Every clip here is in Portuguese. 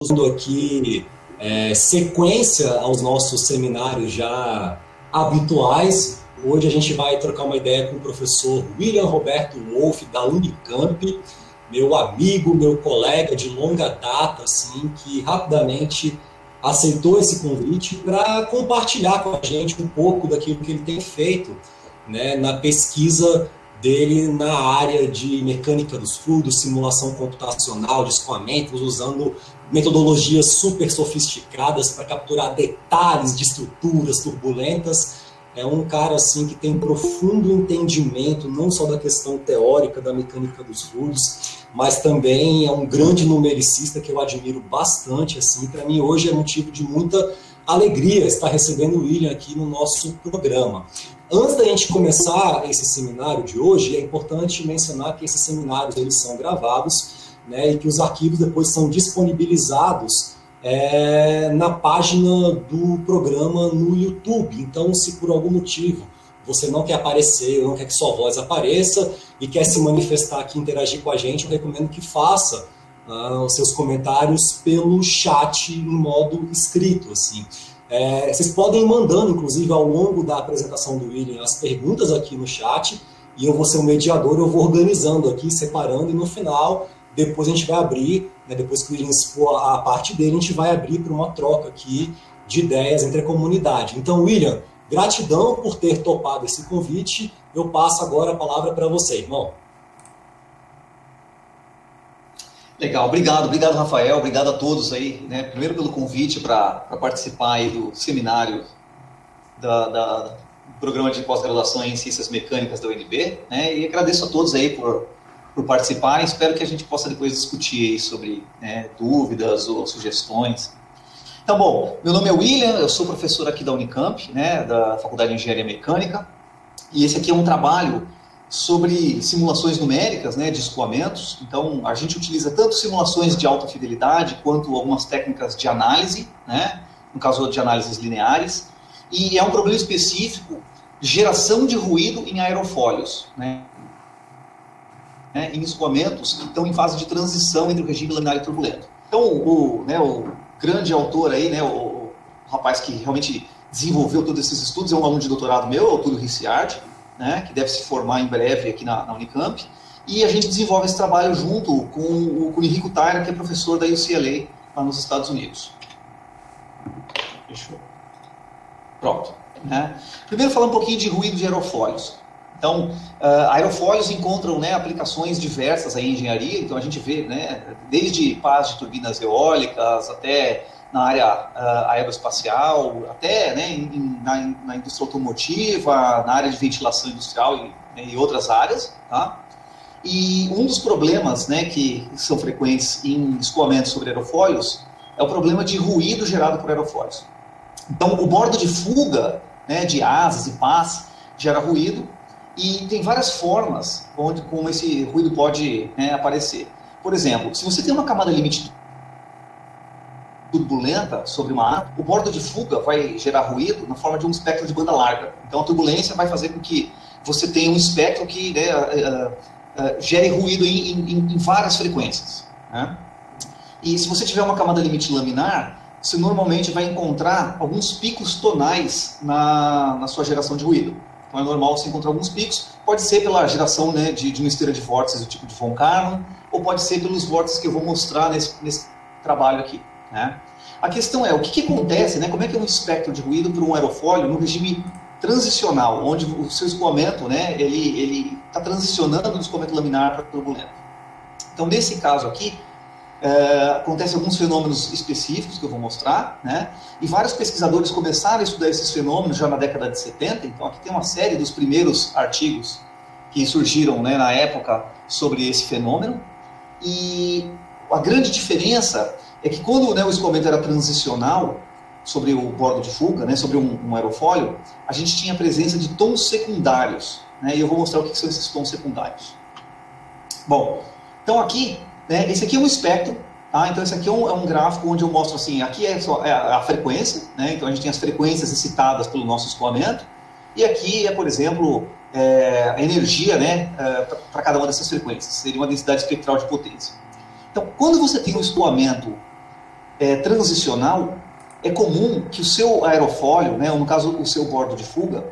dando aqui sequência aos nossos seminários já habituais. Hoje a gente vai trocar uma ideia com o professor William Roberto Wolff, da Unicamp, meu amigo, meu colega de longa data, assim, que rapidamente aceitou esse convite para compartilhar com a gente um pouco daquilo que ele tem feito, né, na pesquisa dele na área de mecânica dos fluidos, simulação computacional de escoamentos, usando metodologias super sofisticadas para capturar detalhes de estruturas turbulentas. É um cara assim que tem profundo entendimento não só da questão teórica da mecânica dos fluidos, mas também é um grande numericista que eu admiro bastante. Assim, para mim hoje é motivo de muita alegria estar recebendo o William aqui no nosso programa. Antes da gente começar esse seminário de hoje, é importante mencionar que esses seminários eles são gravados, né, e que os arquivos depois são disponibilizados na página do programa no YouTube. Então, se por algum motivo você não quer aparecer, ou não quer que sua voz apareça e quer se manifestar aqui, interagir com a gente, eu recomendo que faça os seus comentários pelo chat em modo escrito, assim. Vocês podem ir mandando, inclusive, ao longo da apresentação do William, as perguntas aqui no chat, e eu vou ser o mediador, eu vou organizando aqui, separando, e no final, depois a gente vai abrir, né, depois que o William expor a parte dele, a gente vai abrir para uma troca aqui de ideias entre a comunidade. Então, William, gratidão por ter topado esse convite. Eu passo agora a palavra para você, irmão. Legal, obrigado Rafael, obrigado a todos aí, né, primeiro pelo convite para participar aí do seminário do programa de pós-graduação em Ciências Mecânicas da UNB, né, e agradeço a todos aí por participarem. Espero que a gente possa depois discutir aí sobre dúvidas ou sugestões. Então, bom, meu nome é William, eu sou professor aqui da Unicamp, né, da Faculdade de Engenharia Mecânica, e esse aqui é um trabalho sobre simulações numéricas, né, de escoamentos. Então, a gente utiliza tanto simulações de alta fidelidade quanto algumas técnicas de análise, né, no caso de análises lineares, e é um problema específico, geração de ruído em aerofólios, né, em escoamentos que estão em fase de transição entre o regime laminar e turbulento. Então, o grande autor aí, né, o rapaz que realmente desenvolveu todos esses estudos é um aluno de doutorado meu, o Túlio Ricciardi, né, que deve se formar em breve aqui na Unicamp, e a gente desenvolve esse trabalho junto com o Kunihiko Taira, que é professor da UCLA, lá nos Estados Unidos. Pronto. Né? Primeiro falar um pouquinho de ruído de aerofólios. Então, aerofólios encontram, né, aplicações diversas aí em engenharia. Então a gente vê, né, desde pás de turbinas eólicas até na área aeroespacial, até, né, na indústria automotiva, na área de ventilação industrial e outras áreas. Tá? E um dos problemas, né, que são frequentes em escoamentos sobre aerofólios é o problema de ruído gerado por aerofólios. Então, o bordo de fuga, né, de asas e pás gera ruído, e tem várias formas como esse ruído pode, né, aparecer. Por exemplo, se você tem uma camada limite turbulenta sobre uma asa, o bordo de fuga vai gerar ruído na forma de um espectro de banda larga. Então a turbulência vai fazer com que você tenha um espectro que, né, gere ruído em várias frequências. Né? E se você tiver uma camada limite laminar, você normalmente vai encontrar alguns picos tonais na sua geração de ruído. Então é normal você encontrar alguns picos, pode ser pela geração, né, de uma esteira de vórtices do tipo de von Karman, ou pode ser pelos vórtices que eu vou mostrar nesse trabalho aqui. Né? A questão é, o que acontece, né, como é que é um espectro de ruído para um aerofólio no regime transicional, onde o seu escoamento, né, ele está transicionando do escoamento laminar para turbulento. Então, nesse caso aqui, acontecem alguns fenômenos específicos que eu vou mostrar, né? E vários pesquisadores começaram a estudar esses fenômenos já na década de 70, então aqui tem uma série dos primeiros artigos que surgiram, né, na época sobre esse fenômeno, e a grande diferença é que quando, né, o escoamento era transicional sobre o bordo de fuga, né, sobre um aerofólio, a gente tinha a presença de tons secundários, né, e eu vou mostrar o que são esses tons secundários. Bom, então aqui, né, esse aqui é um espectro, tá? Então esse aqui é um gráfico onde eu mostro assim, aqui é a frequência, né? Então a gente tem as frequências excitadas pelo nosso escoamento, e aqui é, por exemplo, a energia, né, para cada uma dessas frequências, seria uma densidade espectral de potência. Então, quando você tem um escoamento transicional, é comum que o seu aerofólio, né, ou no caso o seu bordo de fuga,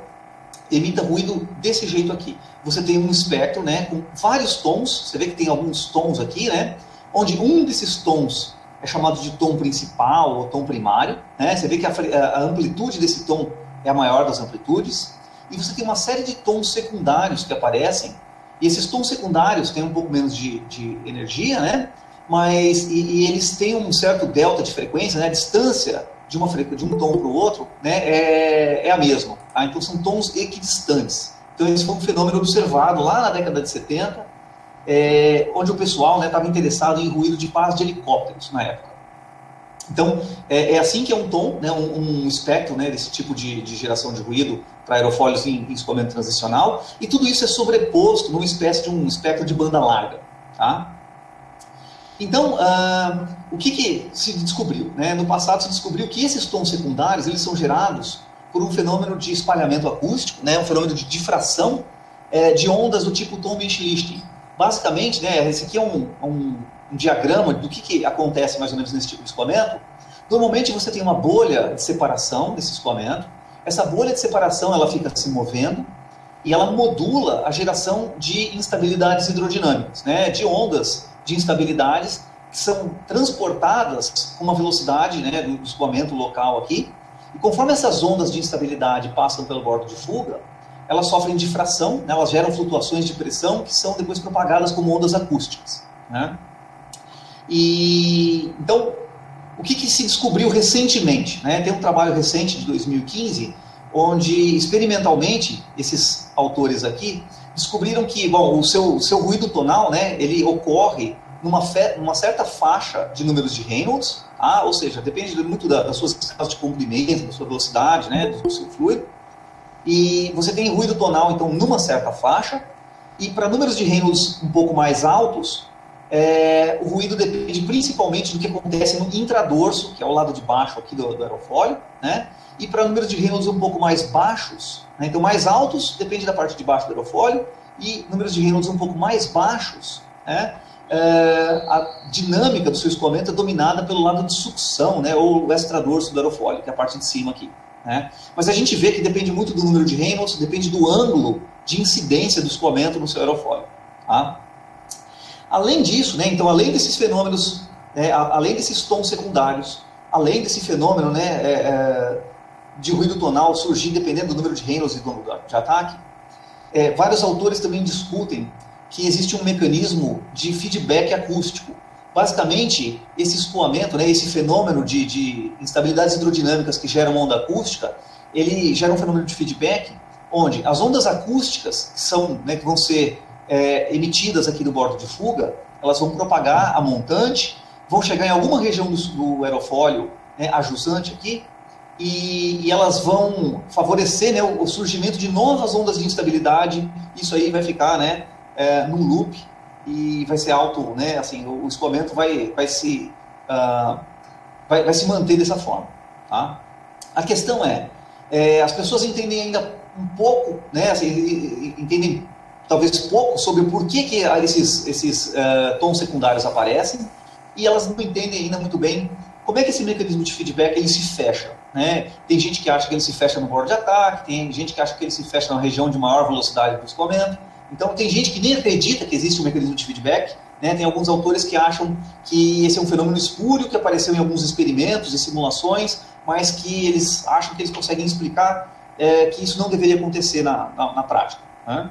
emita ruído desse jeito aqui. Você tem um espectro, né, com vários tons, você vê que tem alguns tons aqui, né, onde um desses tons é chamado de tom principal ou tom primário, né, você vê que a amplitude desse tom é a maior das amplitudes, e você tem uma série de tons secundários que aparecem, e esses tons secundários têm um pouco menos de energia, né, mas eles têm um certo delta de frequência, né, a distância de um tom para o outro, né, é a mesma. Tá? Então são tons equidistantes. Então esse foi um fenômeno observado lá na década de 70, onde o pessoal estava interessado em ruído de pás de helicópteros na época. Então é assim que é um tom, né, um espectro, né, desse tipo de geração de ruído para aerofólios em escoamento transicional, e tudo isso é sobreposto numa espécie de um espectro de banda larga. Tá? Então, o que se descobriu? Né? No passado se descobriu que esses tons secundários eles são gerados por um fenômeno de espalhamento acústico, né? Um fenômeno de difração de ondas do tipo Tom Beach-Lichting. Basicamente, né, esse aqui é um diagrama do que acontece mais ou menos nesse tipo de escoamento. Normalmente você tem uma bolha de separação desse escoamento. Essa bolha de separação ela fica se movendo e ela modula a geração de instabilidades hidrodinâmicas, né? De ondas de instabilidades que são transportadas com uma velocidade, né, do escoamento local aqui, e conforme essas ondas de instabilidade passam pelo bordo de fuga, elas sofrem difração, né, elas geram flutuações de pressão que são depois propagadas como ondas acústicas. Né? E então, o que se descobriu recentemente? Né? Tem um trabalho recente de 2015, onde experimentalmente esses autores aqui descobriram que, bom, o seu ruído tonal, né, ele ocorre numa certa faixa de números de Reynolds, tá? Ou seja, depende muito das suas escalas de comprimento, da sua velocidade, né, do seu fluido, e você tem ruído tonal, então, numa certa faixa, e para números de Reynolds um pouco mais altos, o ruído depende principalmente do que acontece no intradorso, que é o lado de baixo aqui do aerofólio, né? E para números de Reynolds um pouco mais baixos, né? Então mais altos depende da parte de baixo do aerofólio, e números de Reynolds um pouco mais baixos, né? A dinâmica do seu escoamento é dominada pelo lado de sucção, né? Ou o extradorso do aerofólio, que é a parte de cima aqui. Né? Mas a gente vê que depende muito do número de Reynolds, depende do ângulo de incidência do escoamento no seu aerofólio. Tá? Além disso, né, então, além desses fenômenos, além desses tons secundários, além desse fenômeno, né, de ruído tonal surgir dependendo do número de Reynolds e do ângulo de ataque, vários autores também discutem que existe um mecanismo de feedback acústico. Basicamente, esse escoamento, né, esse fenômeno de instabilidades hidrodinâmicas que geram onda acústica, ele gera um fenômeno de feedback, onde as ondas acústicas, que vão ser emitidas aqui do bordo de fuga, elas vão propagar a montante, vão chegar em alguma região do aerofólio, né, a jusante aqui, e elas vão favorecer, né, o surgimento de novas ondas de instabilidade. Isso aí vai ficar, né, num loop, e vai ser alto, né, assim, o escoamento vai se manter dessa forma. Tá? A questão as pessoas entendem ainda um pouco, né, assim, entendem talvez pouco sobre por que esses tons secundários aparecem, e elas não entendem ainda muito bem como é que esse mecanismo de feedback ele se fecha. Né? Tem gente que acha que ele se fecha no bordo de ataque, tem gente que acha que ele se fecha na região de maior velocidade do escoamento. Então tem gente que nem acredita que existe um mecanismo de feedback, né? Tem alguns autores que acham que esse é um fenômeno espúrio que apareceu em alguns experimentos e simulações, mas que eles acham que eles conseguem explicar que isso não deveria acontecer na prática. Né?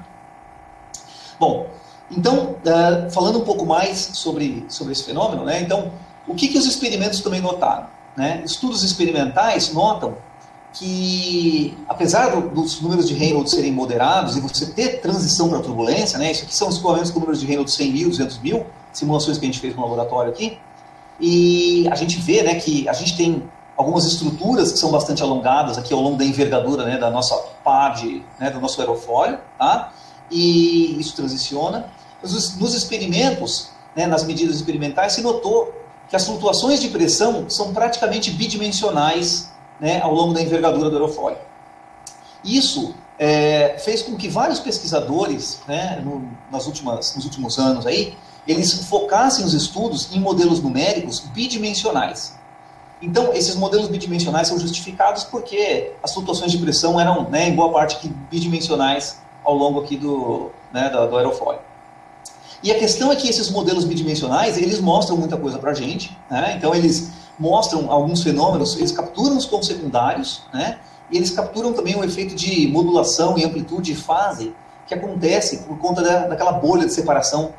Bom, então, falando um pouco mais sobre esse fenômeno, né? Então, o que os experimentos também notaram? Né? Estudos experimentais notam que, apesar dos números de Reynolds serem moderados e você ter transição para turbulência, né, isso aqui são escoamentos com números de Reynolds 100 mil, 200 mil, simulações que a gente fez no laboratório aqui, e a gente vê, né, que a gente tem algumas estruturas que são bastante alongadas aqui ao longo da envergadura, né, da nossa pá, né, do nosso aerofólio, tá? E isso transiciona. Nos experimentos, né, nas medidas experimentais, se notou que as flutuações de pressão são praticamente bidimensionais, né, ao longo da envergadura do aerofólio. Isso fez com que vários pesquisadores, né, nos últimos anos aí, eles focassem os estudos em modelos numéricos bidimensionais. Então, esses modelos bidimensionais são justificados porque as flutuações de pressão eram, né, em boa parte, bidimensionais ao longo aqui do aerofólio. E a questão é que esses modelos bidimensionais, eles mostram muita coisa para a gente, né? Então eles mostram alguns fenômenos, eles capturam os tons secundários, né? E eles capturam também o efeito de modulação e amplitude e fase que acontece por conta daquela bolha de separação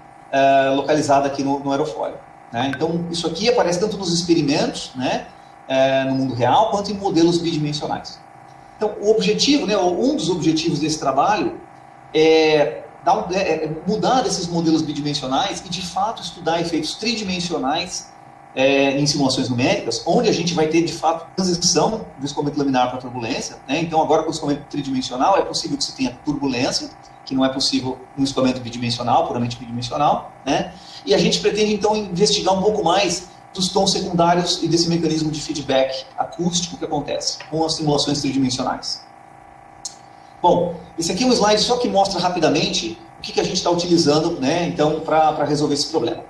localizada aqui no aerofólio, né? Então isso aqui aparece tanto nos experimentos, né, no mundo real, quanto em modelos bidimensionais. Então o objetivo, né, um dos objetivos desse trabalho é mudar desses modelos bidimensionais e, de fato, estudar efeitos tridimensionais em simulações numéricas, onde a gente vai ter, de fato, transição do escoamento laminar para a turbulência, né? Então, agora com o escoamento tridimensional, é possível que você tenha turbulência, que não é possível no escoamento bidimensional, puramente bidimensional, né? E a gente pretende, então, investigar um pouco mais dos tons secundários e desse mecanismo de feedback acústico que acontece com as simulações tridimensionais. Bom, esse aqui é um slide só que mostra rapidamente o que a gente está utilizando, né, então, para resolver esse problema.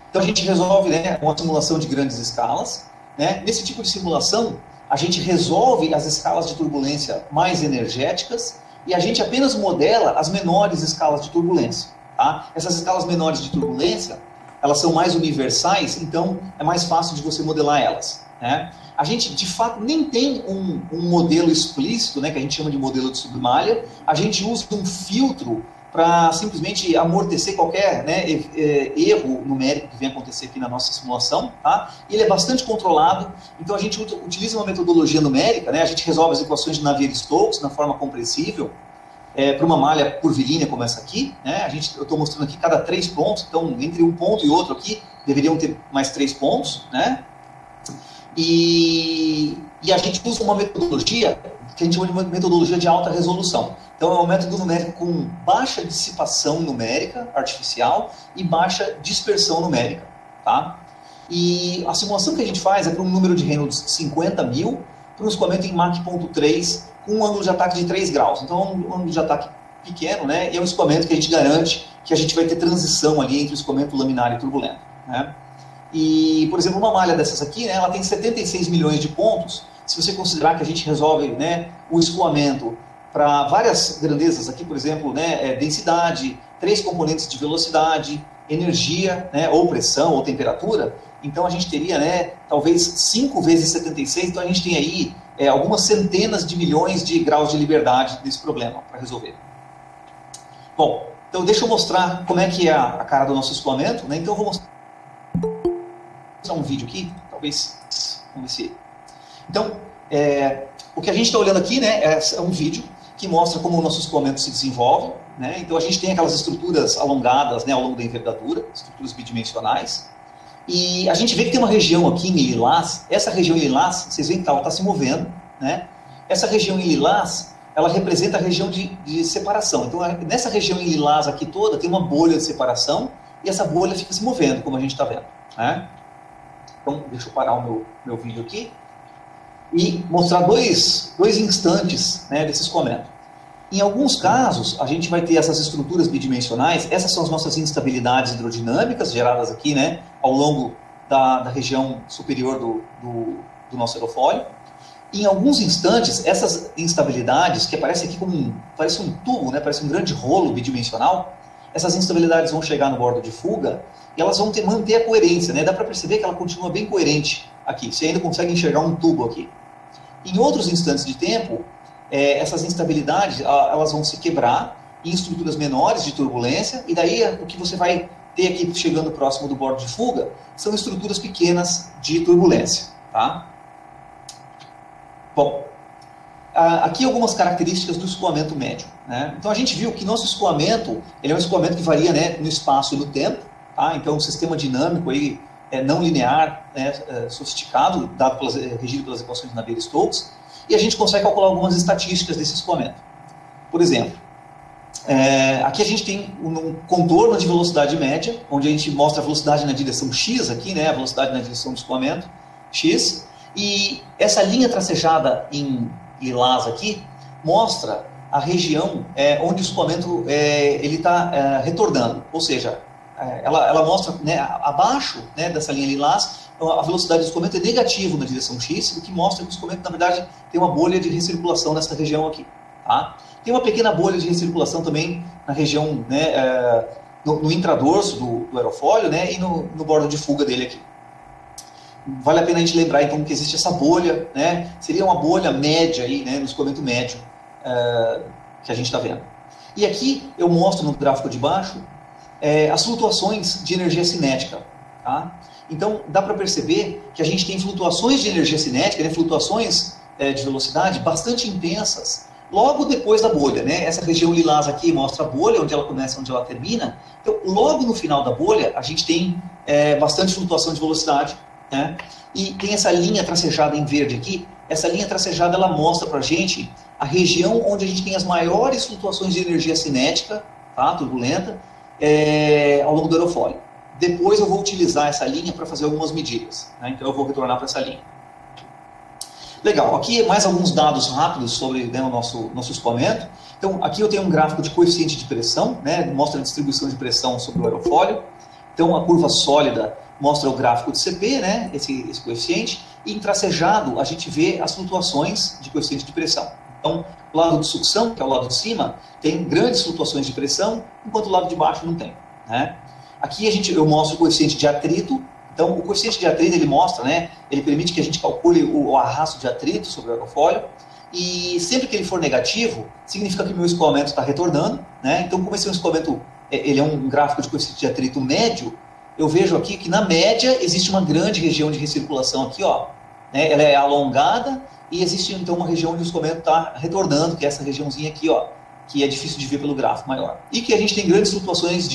Então a gente resolve, né, uma simulação de grandes escalas, né? Nesse tipo de simulação, a gente resolve as escalas de turbulência mais energéticas e a gente apenas modela as menores escalas de turbulência. Tá? Essas escalas menores de turbulência, elas são mais universais, então é mais fácil de você modelar elas, né? A gente, de fato, nem tem um modelo explícito, né, que a gente chama de modelo de submalha. A gente usa um filtro para simplesmente amortecer qualquer, né, erro numérico que venha acontecer aqui na nossa simulação. Tá? Ele é bastante controlado, então a gente utiliza uma metodologia numérica, né, a gente resolve as equações de Navier-Stokes na forma compressível, para uma malha curvilínea como essa aqui. Né, eu estou mostrando aqui cada 3 pontos, então entre um ponto e outro aqui deveriam ter mais 3 pontos, né? E a gente usa uma metodologia que a gente chama de metodologia de alta resolução. Então é um método numérico com baixa dissipação numérica artificial e baixa dispersão numérica. Tá? E a simulação que a gente faz é para um número de Reynolds 50.000, para um escoamento em Mach 0.3 com um ângulo de ataque de 3 graus. Então é um ângulo de ataque pequeno, né? E é um escoamento que a gente garante que a gente vai ter transição ali entre o escoamento laminar e turbulento. Né? E, por exemplo, uma malha dessas aqui, né, ela tem 76 milhões de pontos. Se você considerar que a gente resolve, né, o escoamento para várias grandezas aqui, por exemplo, né, densidade, 3 componentes de velocidade, energia, né, ou pressão, ou temperatura, então a gente teria, né, talvez 5 vezes 76, então a gente tem aí algumas centenas de milhões de graus de liberdade desse problema para resolver. Bom, então deixa eu mostrar como é que é a cara do nosso escoamento, né, então eu vou mostrar um vídeo aqui, talvez, vamos ver se... Então, o que a gente está olhando aqui, né, é um vídeo que mostra como o nosso escoamento se desenvolve, né? Então a gente tem aquelas estruturas alongadas, né, ao longo da envergadura, estruturas bidimensionais, e a gente vê que tem uma região aqui em lilás. Essa região em lilás, vocês veem que ela está se movendo, né? Essa região em lilás, ela representa a região de separação. Então nessa região em lilás aqui toda tem uma bolha de separação, e essa bolha fica se movendo, como a gente está vendo, né? Então, deixa eu parar o meu vídeo aqui e mostrar dois instantes, né, desse escoamento. Em alguns casos, a gente vai ter essas estruturas bidimensionais, essas são as nossas instabilidades hidrodinâmicas geradas aqui, né, ao longo da região superior do nosso aerofólio. Em alguns instantes, essas instabilidades, que aparecem aqui como parece um tubo, né, parece um grande rolo bidimensional, essas instabilidades vão chegar no bordo de fuga e elas vão manter a coerência, né? Dá para perceber que ela continua bem coerente aqui. Você ainda consegue enxergar um tubo aqui. Em outros instantes de tempo, essas instabilidades elas vão se quebrar em estruturas menores de turbulência, e daí o que você vai ter aqui chegando próximo do bordo de fuga são estruturas pequenas de turbulência. Tá? Bom, aqui algumas características do escoamento médio. Né? Então a gente viu que nosso escoamento ele é um escoamento que varia, né, no espaço e no tempo. Tá? Então um sistema dinâmico aí, não linear, né, sofisticado, regido pelas equações de Navier-Stokes, e a gente consegue calcular algumas estatísticas desse escoamento. Por exemplo, aqui a gente tem um contorno de velocidade média, onde a gente mostra a velocidade na direção x aqui, né, a velocidade na direção do escoamento, x, e essa linha tracejada em lilás aqui mostra a região onde o escoamento ele está retornando, ou seja, ela mostra, né, abaixo, né, dessa linha lilás a velocidade do escoamento é negativa na direção X, o que mostra que o escoamento, na verdade, tem uma bolha de recirculação nessa região aqui. Tá? Tem uma pequena bolha de recirculação também na região, né, no intradorso do aerofólio, né, e no bordo de fuga dele aqui. Vale a pena a gente lembrar, então, que existe essa bolha, né, seria uma bolha média aí, né, no escoamento médio que a gente está vendo. E aqui eu mostro no gráfico de baixo as flutuações de energia cinética. Tá? Então, dá para perceber que a gente tem flutuações de energia cinética, né, flutuações de velocidade bastante intensas, logo depois da bolha. Né? Essa região lilás aqui mostra a bolha, onde ela começa, onde ela termina. Então, logo no final da bolha, a gente tem bastante flutuação de velocidade. Né? E tem essa linha tracejada em verde aqui. Essa linha tracejada, ela mostra para a gente a região onde a gente tem as maiores flutuações de energia cinética, tá, turbulenta, ao longo do aerofólio. Depois eu vou utilizar essa linha para fazer algumas medidas. Né? Então eu vou retornar para essa linha. Legal, aqui mais alguns dados rápidos sobre, né, o nosso escoamento. Então aqui eu tenho um gráfico de coeficiente de pressão, né, mostra a distribuição de pressão sobre o aerofólio. Então a curva sólida mostra o gráfico de CP, né, esse coeficiente, e em tracejado a gente vê as flutuações de coeficiente de pressão. Então, o lado de sucção, que é o lado de cima, tem grandes flutuações de pressão, enquanto o lado de baixo não tem. Né? Aqui eu mostro o coeficiente de atrito. Então, o coeficiente de atrito, ele mostra, né, ele permite que a gente calcule o arrasto de atrito sobre o aerofólio, e sempre que ele for negativo, significa que o meu escoamento está retornando. Né? Então, como esse é um escoamento, ele é um gráfico de coeficiente de atrito médio, eu vejo aqui que na média existe uma grande região de recirculação aqui, ó, né? Ela é alongada e existe então uma região onde o escoamento está retornando, que é essa regiãozinha aqui, ó, que é difícil de ver pelo gráfico maior. E que a gente tem grandes flutuações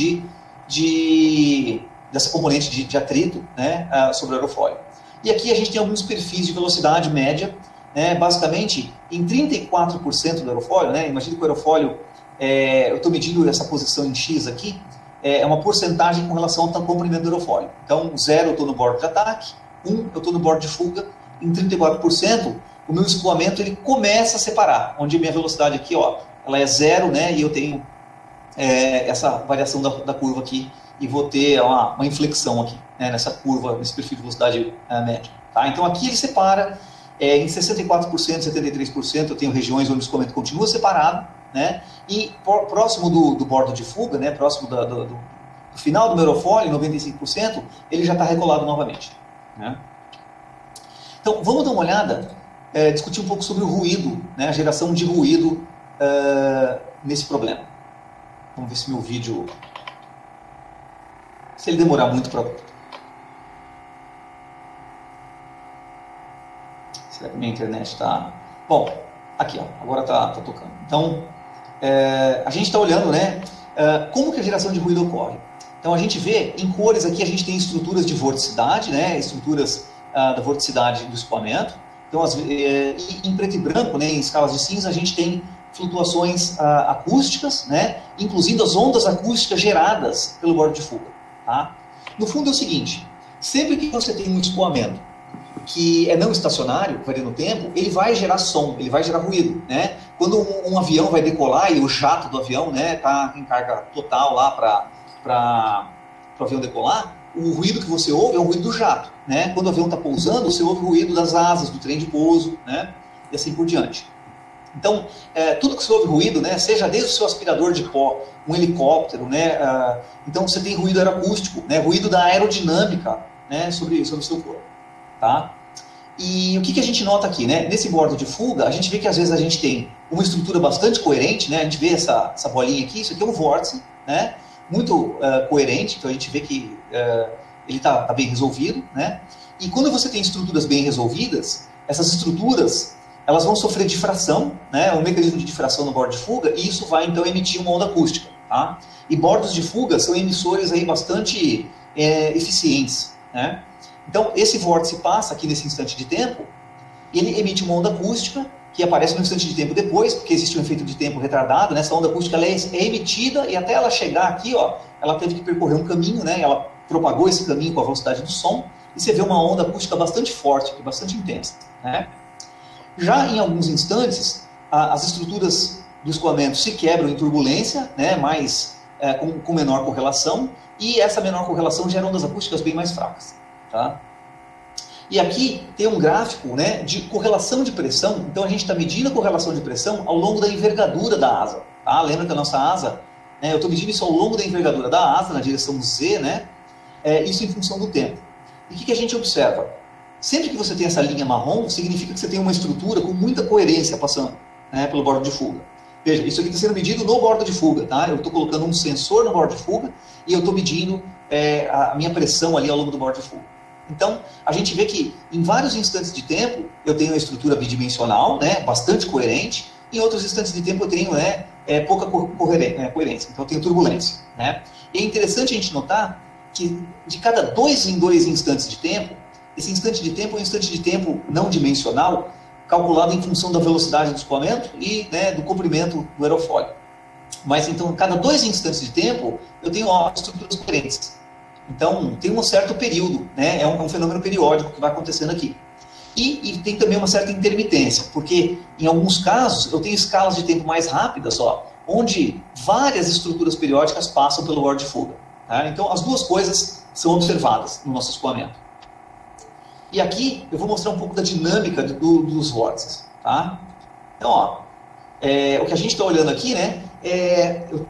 dessa componente de atrito, né, sobre o aerofólio. E aqui a gente tem alguns perfis de velocidade média, né, basicamente em 34% do aerofólio, né, imagina que o aerofólio, eu estou medindo essa posição em X aqui, é uma porcentagem com relação ao comprimento do aerofólio. Então, 0 eu estou no bordo de ataque, 1 eu estou no bordo de fuga, em 34% o meu escoamento ele começa a separar, onde a minha velocidade aqui, ó, ela é 0, né, e eu tenho essa variação da curva aqui, e vou ter uma inflexão aqui, né, nessa curva, nesse perfil de velocidade média. Tá? Então aqui ele separa, em 64%, 73% eu tenho regiões onde o escoamento continua separado, né, e próximo do bordo de fuga, né, próximo do final do meu aerofólio, 95%, ele já está recolado novamente. Né? Então vamos dar uma olhada, discutir um pouco sobre o ruído, né, a geração de ruído nesse problema. Vamos ver se meu vídeo, se ele demorar muito para... Será que minha internet está... Bom, aqui, ó, agora está tocando. Então, a gente está olhando, né, como que a geração de ruído ocorre. Então a gente vê, em cores aqui, a gente tem estruturas de vorticidade, né, estruturas da vorticidade do escoamento. Então, em preto e branco, né, em escalas de cinza, a gente tem flutuações acústicas, né, incluindo as ondas acústicas geradas pelo bordo de fuga. Tá? No fundo é o seguinte, sempre que você tem um escoamento que é não estacionário, varia no tempo, ele vai gerar som, ele vai gerar ruído. Né? Quando um avião vai decolar e o jato do avião está em carga total lá para o avião decolar, o ruído que você ouve é o ruído do jato. Né? Quando o avião está pousando, você ouve o ruído das asas, do trem de pouso, né? E assim por diante. Então, tudo que você ouve ruído, né, seja desde o seu aspirador de pó, um helicóptero, né, então você tem ruído aeroacústico, né, ruído da aerodinâmica, né, sobre o seu corpo. Tá? E o que a gente nota aqui? Né? Nesse bordo de fuga, a gente vê que às vezes a gente tem uma estrutura bastante coerente, né, a gente vê essa bolinha aqui, isso aqui é um vórtice, né, muito coerente, então a gente vê que ele está bem resolvido. Né? E quando você tem estruturas bem resolvidas, essas estruturas elas vão sofrer difração, né, um mecanismo de difração no bordo de fuga, e isso vai então emitir uma onda acústica. Tá? E bordos de fuga são emissores aí bastante eficientes. Né? Então esse vórtice passa aqui nesse instante de tempo, e ele emite uma onda acústica, que aparece no instante de tempo depois, porque existe um efeito de tempo retardado, né? Essa onda acústica ela é emitida, e até ela chegar aqui, ó, ela teve que percorrer um caminho, né? Ela propagou esse caminho com a velocidade do som, e você vê uma onda acústica bastante forte, bastante intensa. Né? Já em alguns instantes, as estruturas do escoamento se quebram em turbulência, né, mas com menor correlação, e essa menor correlação gera ondas acústicas bem mais fracas. Tá? E aqui tem um gráfico, né, de correlação de pressão. Então a gente está medindo a correlação de pressão ao longo da envergadura da asa. Tá? Lembra que a nossa asa, né, eu estou medindo isso ao longo da envergadura da asa, na direção Z, né, isso em função do tempo. E o que a gente observa? Sempre que você tem essa linha marrom, significa que você tem uma estrutura com muita coerência passando, né, pelo bordo de fuga. Veja, isso aqui está sendo medido no bordo de fuga. Tá? Eu estou colocando um sensor no bordo de fuga e eu estou medindo a minha pressão ali ao longo do bordo de fuga. Então, a gente vê que em vários instantes de tempo eu tenho uma estrutura bidimensional, né, bastante coerente, e em outros instantes de tempo eu tenho, né, pouca coerência, então eu tenho turbulência. Né? E é interessante a gente notar que de cada 2 em 2 instantes de tempo, esse instante de tempo é um instante de tempo não dimensional, calculado em função da velocidade do escoamento e, né, do comprimento do aerofólio. Mas então, cada 2 instantes de tempo, eu tenho estruturas coerentes. Então, tem um certo período, né, é um fenômeno periódico que vai acontecendo aqui. E tem também uma certa intermitência, porque em alguns casos eu tenho escalas de tempo mais rápidas, onde várias estruturas periódicas passam pelo bordo de fuga. Tá? Então, as duas coisas são observadas no nosso escoamento. E aqui eu vou mostrar um pouco da dinâmica dos vórtices. Tá? Então, o que a gente está olhando aqui, né, eu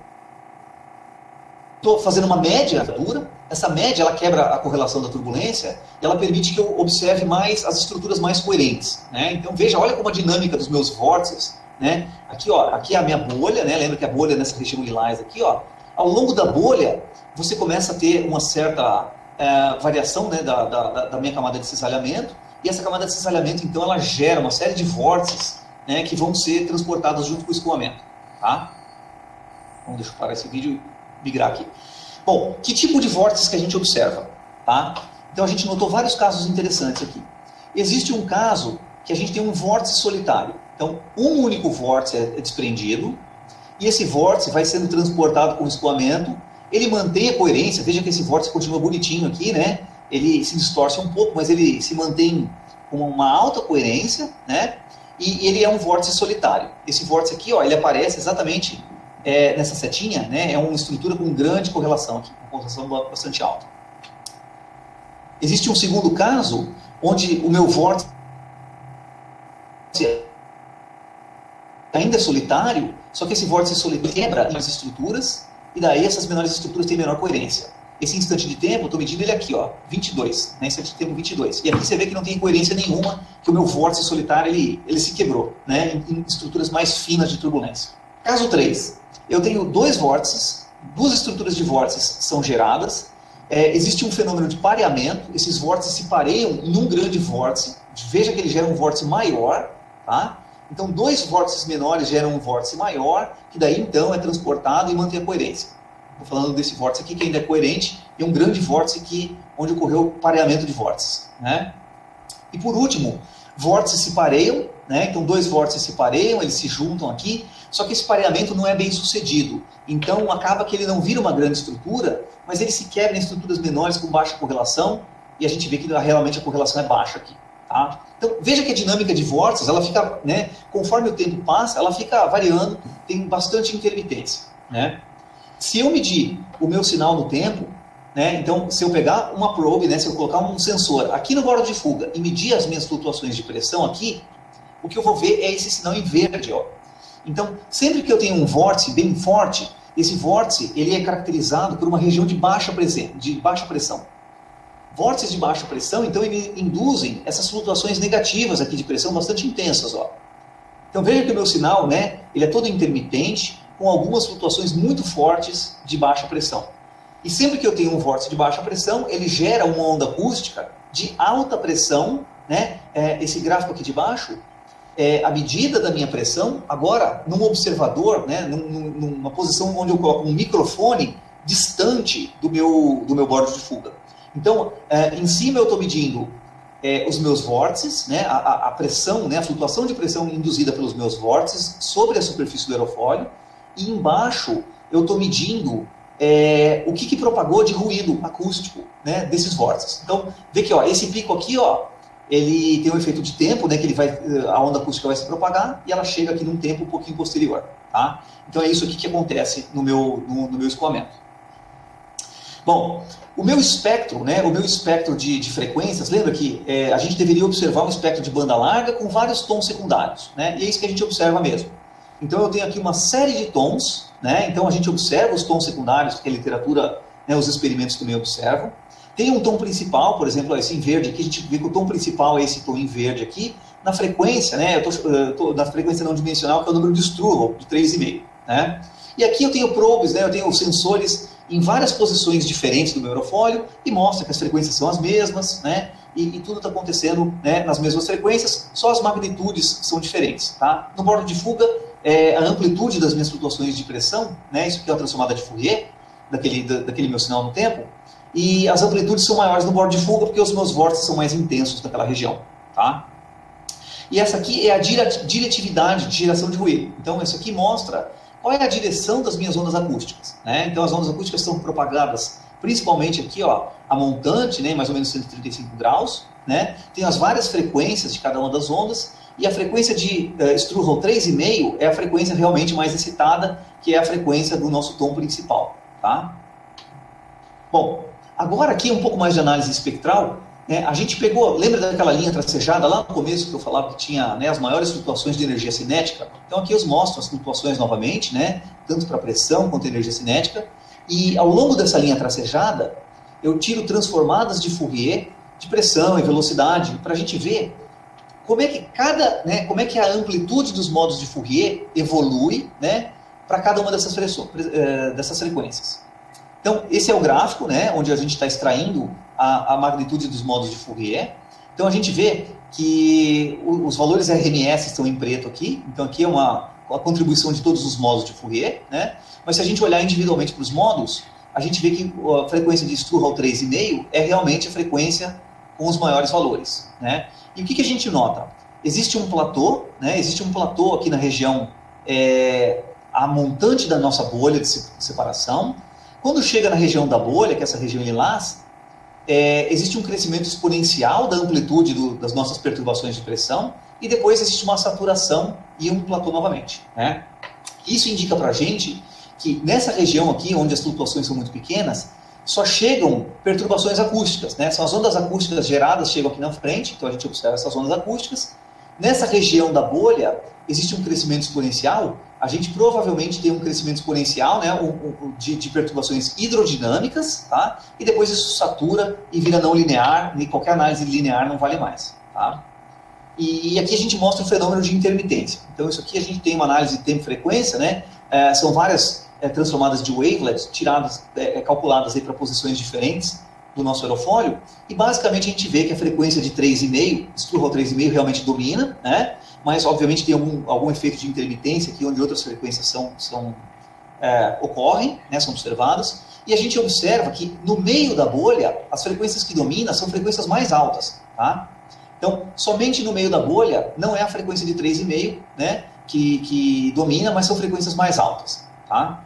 estou fazendo uma média dura. Essa média ela quebra a correlação da turbulência e ela permite que eu observe mais as estruturas mais coerentes. Né? Então veja, olha como a dinâmica dos meus vórtices. Né? Aqui é a minha bolha, né? Lembra que a bolha nessa região lilás aqui, ao longo da bolha você começa a ter uma certa variação, né, da minha camada de cisalhamento, e essa camada de cisalhamento então ela gera uma série de vórtices, né, que vão ser transportados junto com o escoamento. Tá? Então, deixa eu parar esse vídeo e migrar aqui. Bom, que tipo de vórtices que a gente observa? Tá? Então a gente notou vários casos interessantes aqui. Existe um caso que a gente tem um vórtice solitário. Então, um único vórtice é desprendido, e esse vórtice vai sendo transportado com o escoamento, ele mantém a coerência, veja que esse vórtice continua bonitinho aqui, né? Ele se distorce um pouco, mas ele se mantém com uma alta coerência, né? E ele é um vórtice solitário. Esse vórtice aqui, ele aparece exatamente nessa setinha, né, é uma estrutura com grande correlação aqui, uma correlação bastante alta. Existe um segundo caso, onde o meu vórtice ainda é solitário, só que esse vórtice solitário quebra as estruturas, e daí essas menores estruturas têm menor coerência. Esse instante de tempo, eu estou medindo ele aqui, 22, né, instante de tempo 22. E aqui você vê que não tem coerência nenhuma, que o meu vórtice solitário ele se quebrou, né, em estruturas mais finas de turbulência. Caso 3. Eu tenho 2 vórtices, 2 estruturas de vórtices são geradas, existe um fenômeno de pareamento, esses vórtices se pareiam em um grande vórtice, veja que ele gera um vórtice maior, tá? Então 2 vórtices menores geram um vórtice maior, que daí então é transportado e mantém a coerência. Estou falando desse vórtice aqui que ainda é coerente, e um grande vórtice onde ocorreu o pareamento de vórtices. Né? E por último, vórtices se pareiam, né? Então 2 vórtices se pareiam, eles se juntam aqui, só que esse pareamento não é bem sucedido. Então acaba que ele não vira uma grande estrutura, mas ele se quebra em estruturas menores com baixa correlação, e a gente vê que realmente a correlação é baixa aqui. Tá? Então veja que a dinâmica de vórtices, ela fica, né, conforme o tempo passa, ela fica variando, tem bastante intermitência. Né? Se eu medir o meu sinal no tempo, né, então se eu pegar uma probe, né, se eu colocar um sensor aqui no bordo de fuga e medir as minhas flutuações de pressão aqui, o que eu vou ver é esse sinal em verde. Então, sempre que eu tenho um vórtice bem forte, esse vórtice ele é caracterizado por uma região de baixa pressão. Vórtices de baixa pressão, então, eles induzem essas flutuações negativas aqui de pressão bastante intensas. Então, veja que o meu sinal, né, ele é todo intermitente, com algumas flutuações muito fortes de baixa pressão. E sempre que eu tenho um vórtice de baixa pressão, ele gera uma onda acústica de alta pressão, né? Esse gráfico aqui de baixo é a medida da minha pressão, agora num observador, né? Numa posição onde eu coloco um microfone distante do meu bordo de fuga. Então, em cima eu estou medindo os meus vórtices, né? A pressão, né? A flutuação de pressão induzida pelos meus vórtices sobre a superfície do aerofólio, e embaixo eu estou medindo o que propagou de ruído acústico, né, desses vórtices. Então, vê que esse pico aqui, ele tem um efeito de tempo, né, que a onda acústica vai se propagar e ela chega aqui num tempo um pouquinho posterior. Tá? Então é isso aqui que acontece no meu escoamento. Bom, o meu espectro, né, o meu espectro de frequências, lembra que a gente deveria observar um espectro de banda larga com vários tons secundários, né, e é isso que a gente observa mesmo. Então eu tenho aqui uma série de tons, né, então a gente observa os tons secundários, que a literatura, né, os experimentos também observam. Tem um tom principal, por exemplo, esse em verde aqui, a gente vê que o tom principal é esse tom em verde aqui, na frequência, né, eu tô na frequência não dimensional, que é o número de Struve, de 3,5, né. E aqui eu tenho probes, né, eu tenho sensores em várias posições diferentes do meu aerofólio e mostra que as frequências são as mesmas, né? E tudo está acontecendo, né, nas mesmas frequências, só as magnitudes são diferentes, tá? No bordo de fuga, a amplitude das minhas flutuações de pressão, né, isso aqui é a transformada de Fourier, daquele meu sinal no tempo, e as amplitudes são maiores no bordo de fuga porque os meus vórtices são mais intensos naquela região, tá? E essa aqui é a diretividade de geração de ruído. Então, isso aqui mostra qual é a direção das minhas ondas acústicas, né? Então as ondas acústicas são propagadas principalmente aqui, ó, a montante, né, mais ou menos 135 graus, né? Tem as várias frequências de cada uma das ondas, e a frequência de Struve 3,5 é a frequência realmente mais excitada, que é a frequência do nosso tom principal, tá? Bom, agora aqui um pouco mais de análise espectral. A gente pegou, lembra daquela linha tracejada lá no começo que eu falava que tinha, né, as maiores flutuações de energia cinética? Então aqui eu mostro as flutuações novamente, né, tanto para pressão quanto energia cinética, e ao longo dessa linha tracejada eu tiro transformadas de Fourier de pressão e velocidade para a gente ver como é que como é que a amplitude dos modos de Fourier evolui, né, para cada uma dessas frequências. Então, esse é o gráfico, né, onde a gente está extraindo a magnitude dos modos de Fourier. Então, a gente vê que os valores RMS estão em preto aqui. Então, aqui é a contribuição de todos os modos de Fourier, né? Mas se a gente olhar individualmente para os modos, a gente vê que a frequência de Struve 3,5 é realmente a frequência com os maiores valores, né? E o que a gente nota? Existe um platô, né? Existe um platô aqui na região, a montante da nossa bolha de separação. Quando chega na região da bolha, que é essa região lilás, existe um crescimento exponencial da amplitude das nossas perturbações de pressão, e depois existe uma saturação e um platô novamente, né? Isso indica para a gente que nessa região aqui, onde as flutuações são muito pequenas, só chegam perturbações acústicas, né? São as ondas acústicas geradas, chegam aqui na frente, então a gente observa essas ondas acústicas. Nessa região da bolha, existe um crescimento exponencial, a gente provavelmente tem um crescimento exponencial, né, de perturbações hidrodinâmicas, tá? E depois isso satura e vira não linear, e qualquer análise linear não vale mais, tá? E aqui a gente mostra o fenômeno de intermitência. Então isso aqui a gente tem uma análise de tempo e frequência, né? São várias transformadas de wavelets, calculadas para posições diferentes do nosso aerofólio, e basicamente a gente vê que a frequência de 3,5, Struve 3,5 realmente domina, né? Mas obviamente tem algum efeito de intermitência aqui, onde outras frequências ocorrem, né? São observadas, e a gente observa que no meio da bolha, as frequências que dominam são frequências mais altas, tá? Então, somente no meio da bolha, não é a frequência de 3,5, né, que domina, mas são frequências mais altas, tá?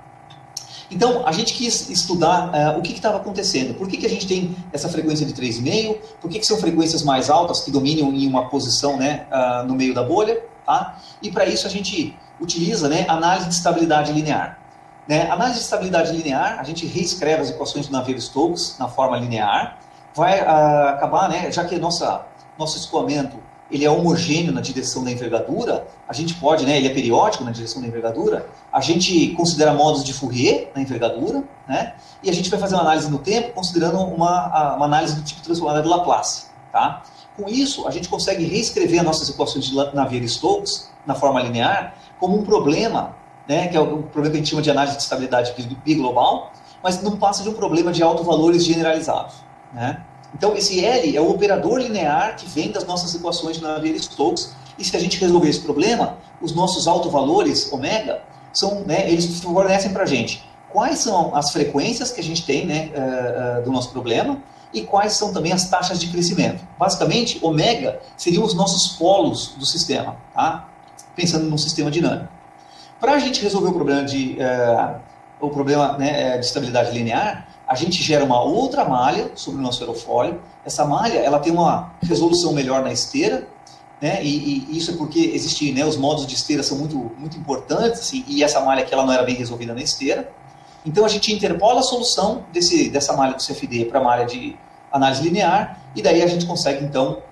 Então, a gente quis estudar o que estava acontecendo. Por que a gente tem essa frequência de 3,5? Por que são frequências mais altas que dominam em uma posição, né, no meio da bolha? Tá? E para isso a gente utiliza, né, análise de estabilidade linear. Né? Análise de estabilidade linear, a gente reescreve as equações do Navier-Stokes na forma linear. Vai acabar, né, já que nosso escoamento ele é homogêneo na direção da envergadura, a gente pode, né, ele é periódico na direção da envergadura, a gente considera modos de Fourier na envergadura, né, e a gente vai fazer uma análise no tempo considerando uma análise do tipo transformada de Laplace. Tá? Com isso, a gente consegue reescrever as nossas equações de Navier-Stokes na forma linear como um problema, né, que é o problema que a gente chama de análise de estabilidade biglobal, mas não passa de um problema de autovalores generalizados. Né? Então, esse L é o operador linear que vem das nossas equações de Navier-Stokes, e se a gente resolver esse problema, os nossos autovalores, ômega, eles fornecem para a gente quais são as frequências que a gente tem, né, do nosso problema, e quais são também as taxas de crescimento. Basicamente, ômega seriam os nossos polos do sistema, tá? Pensando num sistema dinâmico. Para a gente resolver o problema de estabilidade linear, a gente gera uma outra malha sobre o nosso aerofólio. Essa malha ela tem uma resolução melhor na esteira, né? E isso é porque existem, né, os modos de esteira são muito, muito importantes, e essa malha aqui ela não era bem resolvida na esteira. Então a gente interpola a solução dessa malha do CFD para a malha de análise linear, e daí a gente consegue então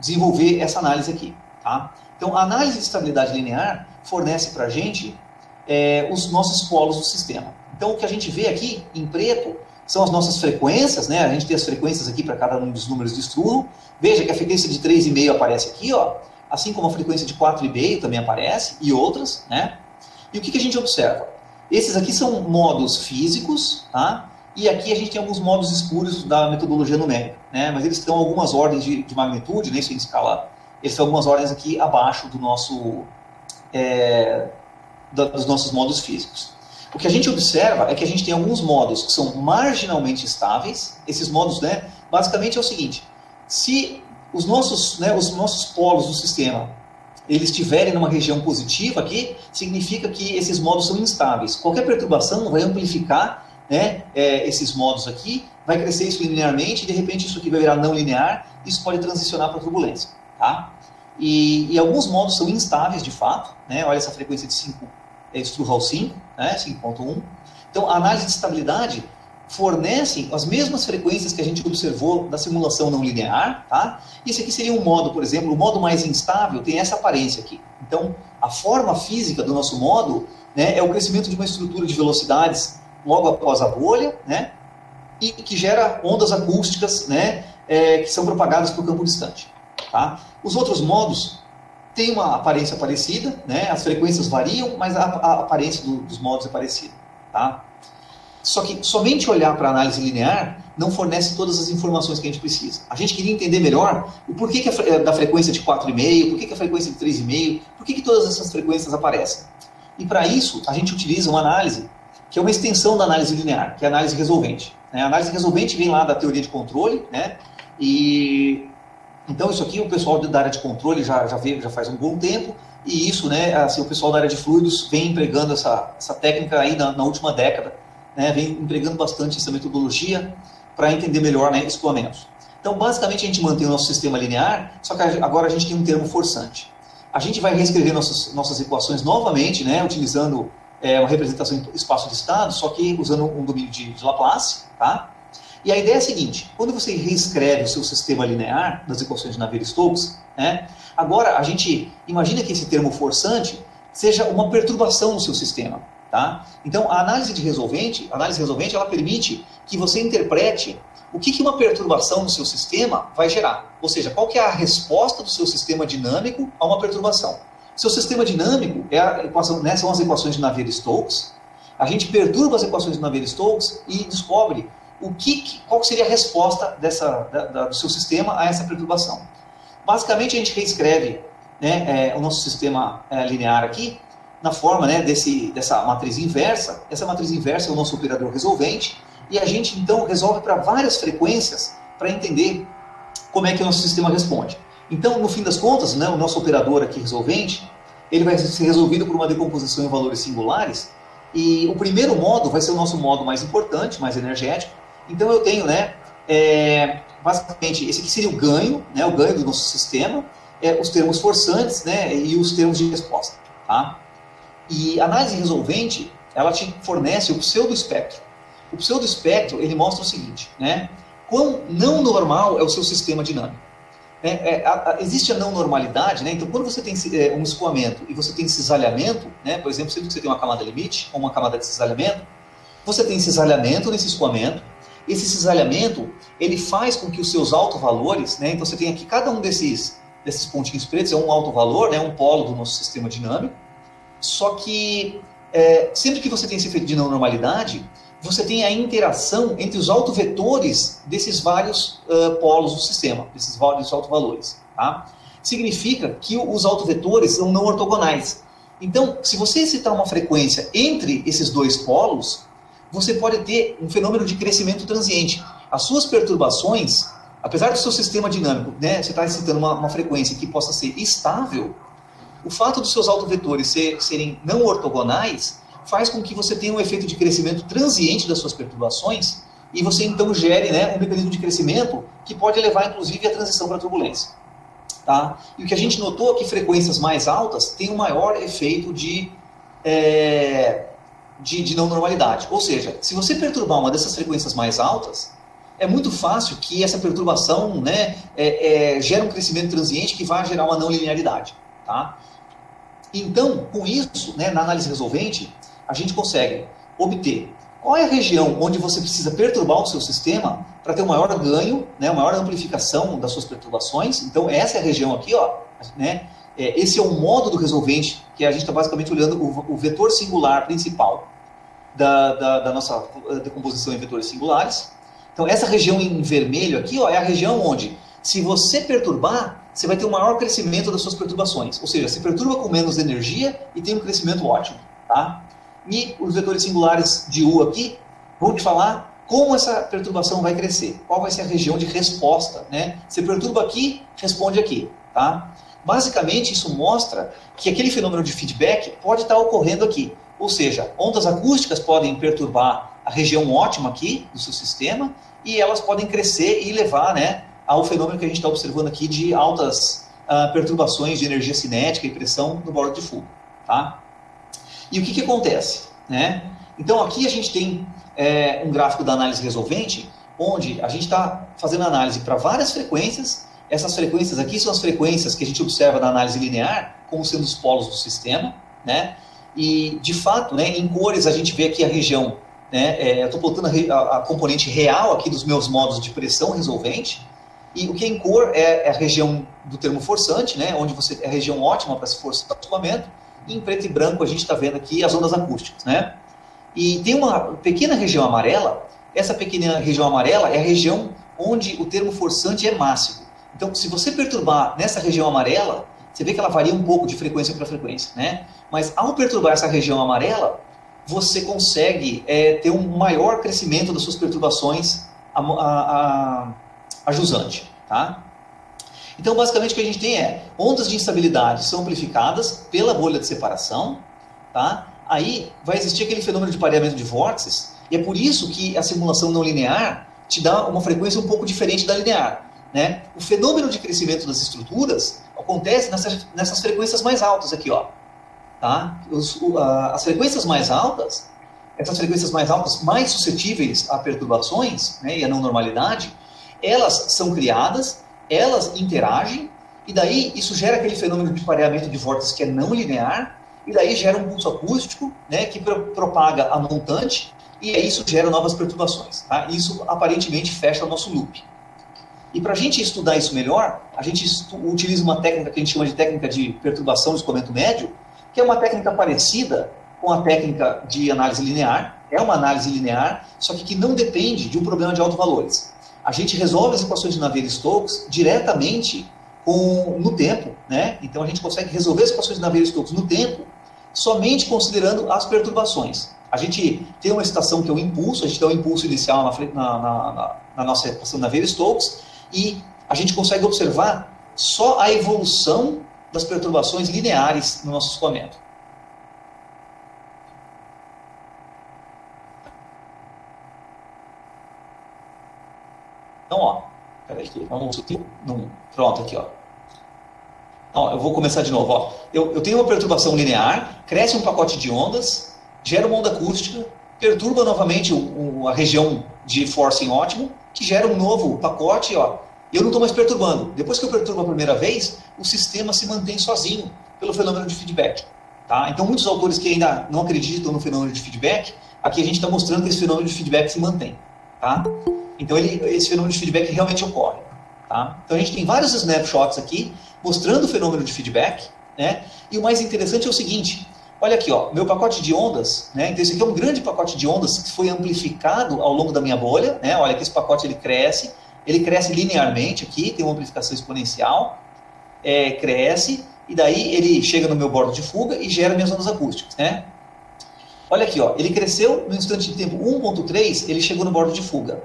desenvolver essa análise aqui. Tá? Então a análise de estabilidade linear fornece para a gente os nossos polos do sistema. Então o que a gente vê aqui em preto são as nossas frequências, né? A gente tem as frequências aqui para cada um dos números de Struve. Veja que a frequência de 3,5 aparece aqui, ó, assim como a frequência de 4,5 também aparece, e outras, né? E o que a gente observa? Esses aqui são modos físicos, tá? E aqui a gente tem alguns modos escuros da metodologia numérica, né? Mas eles estão algumas ordens de magnitude, né? Isso em escala, eles estão algumas ordens aqui abaixo do dos nossos modos físicos. O que a gente observa é que a gente tem alguns modos que são marginalmente estáveis. Esses modos, né, basicamente é o seguinte: se os nossos polos do sistema eles estiverem numa região positiva aqui, significa que esses modos são instáveis. Qualquer perturbação vai amplificar, né, esses modos aqui, vai crescer isso linearmente, e de repente isso aqui vai virar não linear, isso pode transicionar para turbulência. Tá? E alguns modos são instáveis de fato, né? Olha essa frequência de 5. Struve 5, né, 5.1. Então, a análise de estabilidade fornece as mesmas frequências que a gente observou da simulação não linear, tá? E esse aqui seria um modo, por exemplo, o modo mais instável tem essa aparência aqui. Então, a forma física do nosso modo, né, é o crescimento de uma estrutura de velocidades logo após a bolha, né, e que gera ondas acústicas, né, que são propagadas para o campo distante. Tá? Os outros modos tem uma aparência parecida, né? As frequências variam, mas a aparência dos modos é parecida. Tá? Só que somente olhar para a análise linear não fornece todas as informações que a gente precisa. A gente queria entender melhor o porquê da frequência de 4,5, por que a frequência de 3,5, por que todas essas frequências aparecem. E para isso, a gente utiliza uma análise que é uma extensão da análise linear, que é a análise resolvente. A análise resolvente vem lá da teoria de controle, né? Então isso aqui o pessoal da área de controle já faz um bom tempo, e isso, né, assim, o pessoal da área de fluidos vem empregando essa técnica aí na última década, né, vem empregando bastante essa metodologia para entender melhor, né, escoamentos. Então basicamente a gente mantém o nosso sistema linear, só que agora a gente tem um termo forçante. A gente vai reescrever nossas equações novamente, né, utilizando uma representação em espaço de estado, só que usando um domínio de Laplace, tá? E a ideia é a seguinte: quando você reescreve o seu sistema linear das equações de Navier-Stokes, né, agora a gente imagina que esse termo forçante seja uma perturbação no seu sistema. Tá? Então a análise resolvente ela permite que você interprete o que uma perturbação no seu sistema vai gerar. Ou seja, qual que é a resposta do seu sistema dinâmico a uma perturbação. Seu sistema dinâmico né, são as equações de Navier-Stokes. A gente perturba as equações de Navier-Stokes e descobre qual seria a resposta do seu sistema a essa perturbação. Basicamente, a gente reescreve, né, o nosso sistema linear aqui na forma, né, dessa matriz inversa. Essa matriz inversa é o nosso operador resolvente, e a gente, então, resolve para várias frequências para entender como é que o nosso sistema responde. Então, no fim das contas, né, o nosso operador aqui resolvente, ele vai ser resolvido por uma decomposição em valores singulares, e o primeiro modo vai ser o nosso modo mais importante, mais energético. Então eu tenho, né, basicamente, esse aqui seria o ganho do nosso sistema, os termos forçantes, né, e os termos de resposta. Tá? E a análise resolvente, ela te fornece o pseudoespectro. O pseudoespectro, ele mostra o seguinte, né, quão não normal é o seu sistema dinâmico. Existe a não normalidade, né, então quando você tem um escoamento e você tem cisalhamento, né, por exemplo, sempre que você tem uma camada limite ou uma camada de cisalhamento, você tem cisalhamento nesse escoamento. Esse cisalhamento, ele faz com que os seus autovalores, né, então você tem aqui cada um desses pontinhos pretos, é um autovalor, né, um polo do nosso sistema dinâmico, só que sempre que você tem esse efeito de não normalidade, você tem a interação entre os autovetores desses vários polos do sistema, desses vários autovalores. Tá? Significa que os autovetores são não ortogonais. Então, se você excitar uma frequência entre esses dois polos, você pode ter um fenômeno de crescimento transiente. As suas perturbações, apesar do seu sistema dinâmico, né, você está excitando uma frequência que possa ser estável, o fato dos seus autovetores serem não ortogonais faz com que você tenha um efeito de crescimento transiente das suas perturbações e você então gere, né, um mecanismo de crescimento que pode levar inclusive à transição para a turbulência. Tá? E o que a gente notou é que frequências mais altas têm um maior efeito de de não normalidade. Ou seja, se você perturbar uma dessas frequências mais altas, é muito fácil que essa perturbação, né, gere um crescimento transiente que vai gerar uma não linearidade. Tá? Então, com isso, né, na análise resolvente, a gente consegue obter qual é a região onde você precisa perturbar o seu sistema para ter um maior ganho, né, uma maior amplificação das suas perturbações. Então, essa é a região aqui, ó, né, esse é o modo do resolvente, que a gente está basicamente olhando o vetor singular principal da nossa decomposição em vetores singulares. Então, essa região em vermelho aqui, ó, é a região onde, se você perturbar, você vai ter um maior crescimento das suas perturbações. Ou seja, se perturba com menos energia e tem um crescimento ótimo. Tá? E os vetores singulares de U aqui vão te falar como essa perturbação vai crescer. Qual vai ser a região de resposta. Né? Você perturba aqui, responde aqui. Tá? Basicamente, isso mostra que aquele fenômeno de feedback pode estar ocorrendo aqui. Ou seja, ondas acústicas podem perturbar a região ótima aqui do seu sistema e elas podem crescer e levar, né, ao fenômeno que a gente está observando aqui de altas perturbações de energia cinética e pressão no bordo de fuga. Tá? E o que acontece? Né? Então aqui a gente tem um gráfico da análise resolvente, onde a gente está fazendo análise para várias frequências. Essas frequências aqui são as frequências que a gente observa na análise linear, como sendo os polos do sistema. Né? E, de fato, né, em cores a gente vê aqui a região, né, eu estou plotando a componente real aqui dos meus modos de pressão resolvente, e o que é em cor é a região do termo forçante, né, onde é a região ótima para se forçar o escoamento, e em preto e branco a gente está vendo aqui as ondas acústicas. Né? E tem uma pequena região amarela, essa pequena região amarela é a região onde o termo forçante é máximo. Então, se você perturbar nessa região amarela, você vê que ela varia um pouco de frequência para frequência, né? Mas ao perturbar essa região amarela, você consegue ter um maior crescimento das suas perturbações a jusante, tá? Então, basicamente, o que a gente tem ondas de instabilidade são amplificadas pela bolha de separação, tá? Aí vai existir aquele fenômeno de pareamento de vórtices, e é por isso que a simulação não linear te dá uma frequência um pouco diferente da linear, né? O fenômeno de crescimento das estruturas acontece nessas frequências mais altas aqui, ó. Tá? As frequências mais altas, essas frequências mais altas mais suscetíveis a perturbações, né, e a não normalidade, elas são criadas, elas interagem, e daí isso gera aquele fenômeno de pareamento de vórtices que é não linear, e daí gera um pulso acústico, né, que propaga a montante, e aí isso gera novas perturbações. Tá? Isso aparentemente fecha o nosso loop. E para a gente estudar isso melhor, a gente utiliza uma técnica que a gente chama de técnica de perturbação do escoamento médio, que é uma técnica parecida com a técnica de análise linear. É uma análise linear, só que não depende de um problema de autovalores. A gente resolve as equações de Navier-Stokes diretamente no tempo. Né? Então a gente consegue resolver as equações de Navier-Stokes no tempo, somente considerando as perturbações. A gente tem uma excitação que é o impulso, a gente dá um impulso inicial na nossa equação de Navier-Stokes, e a gente consegue observar só a evolução das perturbações lineares no nosso escoamento. Então, ó, peraí, pronto, aqui, ó. Ó, eu vou começar de novo, ó. Eu tenho uma perturbação linear, cresce um pacote de ondas, gera uma onda acústica, perturba novamente a região de forcing ótimo, que gera um novo pacote, ó. E eu não estou mais perturbando. Depois que eu perturbo a primeira vez, o sistema se mantém sozinho pelo fenômeno de feedback. Tá? Então, muitos autores que ainda não acreditam no fenômeno de feedback, aqui a gente está mostrando que esse fenômeno de feedback se mantém. Tá? Então, esse fenômeno de feedback realmente ocorre. Tá? Então, a gente tem vários snapshots aqui, mostrando o fenômeno de feedback. Né? E o mais interessante é o seguinte, olha aqui, ó, meu pacote de ondas, né? Então esse aqui é um grande pacote de ondas que foi amplificado ao longo da minha bolha. Né? Olha que esse pacote ele cresce linearmente aqui, tem uma amplificação exponencial, cresce, e daí ele chega no meu bordo de fuga e gera minhas ondas acústicas. Né? Olha aqui, ó, ele cresceu no instante de tempo 1.3, ele chegou no bordo de fuga.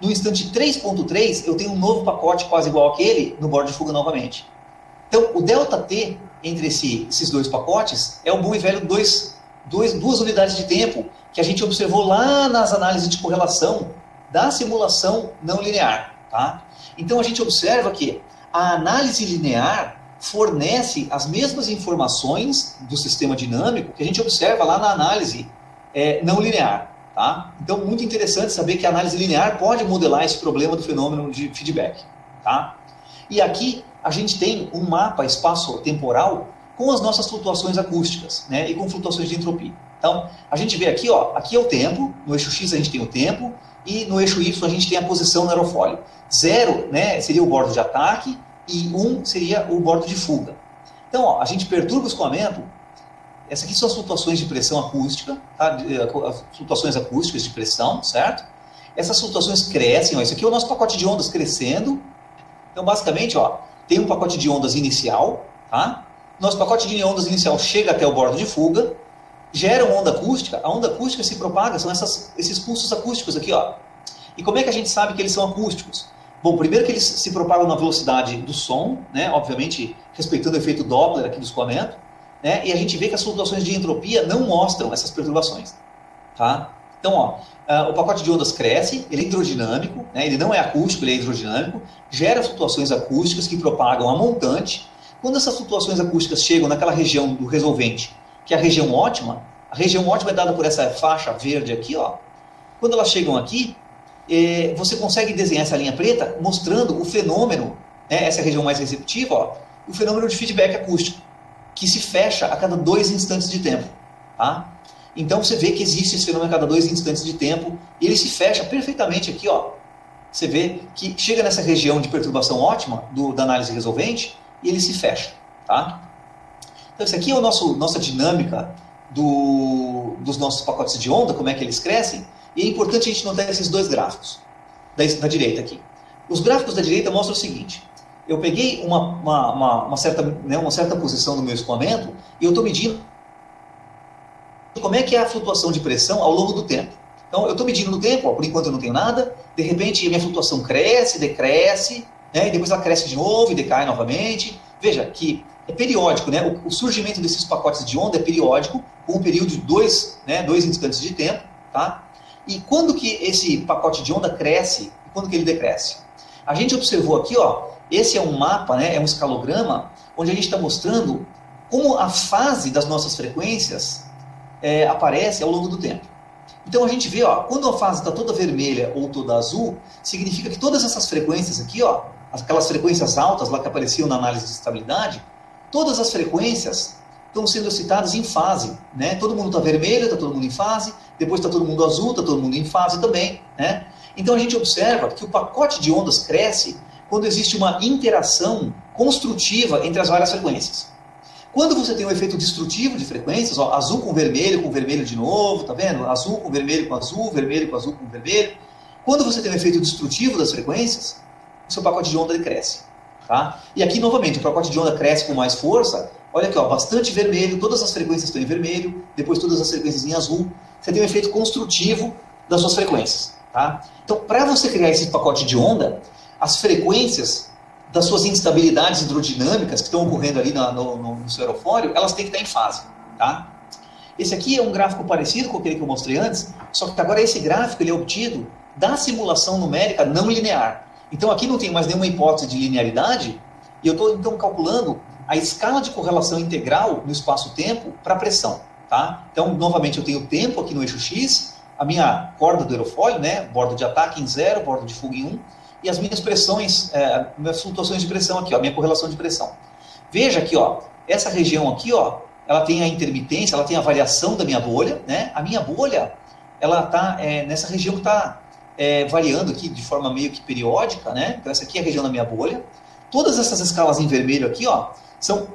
No instante 3.3, eu tenho um novo pacote quase igual àquele no bordo de fuga novamente. Então, o ΔT entre esses dois pacotes é o bom e velho duas unidades de tempo que a gente observou lá nas análises de correlação da simulação não linear. Tá? Então, a gente observa que a análise linear fornece as mesmas informações do sistema dinâmico que a gente observa lá na análise não linear. Tá? Então, muito interessante saber que a análise linear pode modelar esse problema do fenômeno de feedback. Tá? E aqui a gente tem um mapa espaço-temporal com as nossas flutuações acústicas, né, e com flutuações de entropia. Então, a gente vê aqui, ó, aqui é o tempo, no eixo X a gente tem o tempo, e no eixo Y a gente tem a posição no aerofólio. 0, né, seria o bordo de ataque, e 1 seria o bordo de fuga. Então, ó, a gente perturba o escoamento. Essas aqui são as flutuações de pressão acústica, tá? As flutuações acústicas de pressão, certo? Essas flutuações crescem, ó, isso aqui é o nosso pacote de ondas crescendo. Então, basicamente, ó, tem um pacote de ondas inicial, tá? Nosso pacote de ondas inicial chega até o bordo de fuga, gera uma onda acústica, a onda acústica se propaga, são esses pulsos acústicos aqui, ó. E como é que a gente sabe que eles são acústicos? Bom, primeiro que eles se propagam na velocidade do som, né? Obviamente respeitando o efeito Doppler aqui do escoamento, né? E a gente vê que as flutuações de entropia não mostram essas perturbações, tá? Então, ó, o pacote de ondas cresce, ele é hidrodinâmico, né? Ele não é acústico, ele é hidrodinâmico, gera flutuações acústicas que propagam a montante. Quando essas flutuações acústicas chegam naquela região do resolvente, que é a região ótima é dada por essa faixa verde aqui, ó. Quando elas chegam aqui, você consegue desenhar essa linha preta mostrando o fenômeno, né? Essa é a região mais receptiva, ó, o fenômeno de feedback acústico, que se fecha a cada 2 instantes de tempo, tá? Então você vê que existe esse fenômeno a cada 2 instantes de tempo, e ele se fecha perfeitamente aqui, ó. Você vê que chega nessa região de perturbação ótima da análise resolvente, e ele se fecha, tá? Então isso aqui é a nossa dinâmica dos nossos pacotes de onda, como é que eles crescem, e é importante a gente notar esses 2 gráficos, da direita aqui. Os gráficos da direita mostram o seguinte: eu peguei uma certa posição do meu escoamento e eu estou medindo como é que é a flutuação de pressão ao longo do tempo. Então, eu estou medindo no tempo, ó, por enquanto eu não tenho nada, de repente a minha flutuação cresce, decresce, né, e depois ela cresce de novo e decai novamente. Veja que é periódico, né? O surgimento desses pacotes de onda é periódico, com um período de 2 instantes de tempo, tá? E quando que esse pacote de onda cresce e quando que ele decresce? A gente observou aqui, ó, esse é um mapa, né, é um escalograma, onde a gente está mostrando como a fase das nossas frequências aparece ao longo do tempo. Então a gente vê, ó, quando a fase está toda vermelha ou toda azul, significa que todas essas frequências aqui, ó, aquelas frequências altas lá que apareciam na análise de estabilidade, todas as frequências estão sendo excitadas em fase, né? Todo mundo está vermelho, está todo mundo em fase, depois está todo mundo azul, está todo mundo em fase também, né? Então a gente observa que o pacote de ondas cresce quando existe uma interação construtiva entre as várias frequências. Quando você tem um efeito destrutivo de frequências, ó, azul com vermelho de novo, tá vendo? Azul com vermelho com azul com vermelho. Quando você tem um efeito destrutivo das frequências, o seu pacote de onda ele cresce, tá? E aqui novamente, o pacote de onda cresce com mais força. Olha aqui, ó, bastante vermelho, todas as frequências estão em vermelho, depois todas as frequências em azul. Você tem um efeito construtivo das suas frequências, tá? Então, para você criar esse pacote de onda, as frequências das suas instabilidades hidrodinâmicas que estão ocorrendo ali no seu aerofólio, elas têm que estar em fase, tá? Esse aqui é um gráfico parecido com aquele que eu mostrei antes, só que agora esse gráfico ele é obtido da simulação numérica não linear. Então aqui não tem mais nenhuma hipótese de linearidade, e eu estou então calculando a escala de correlação integral no espaço-tempo para a pressão, tá? Então, novamente, eu tenho o tempo aqui no eixo X, a minha corda do aerofólio, né, bordo de ataque em 0, bordo de fuga em 1, e as minhas pressões, minhas flutuações de pressão aqui, ó, minha correlação de pressão. Veja aqui, ó, essa região aqui, ó, ela tem a intermitência, ela tem a variação da minha bolha, né? A minha bolha, ela está nessa região que está variando aqui de forma meio que periódica, né? Então essa aqui é a região da minha bolha. Todas essas escalas em vermelho aqui, ó, são,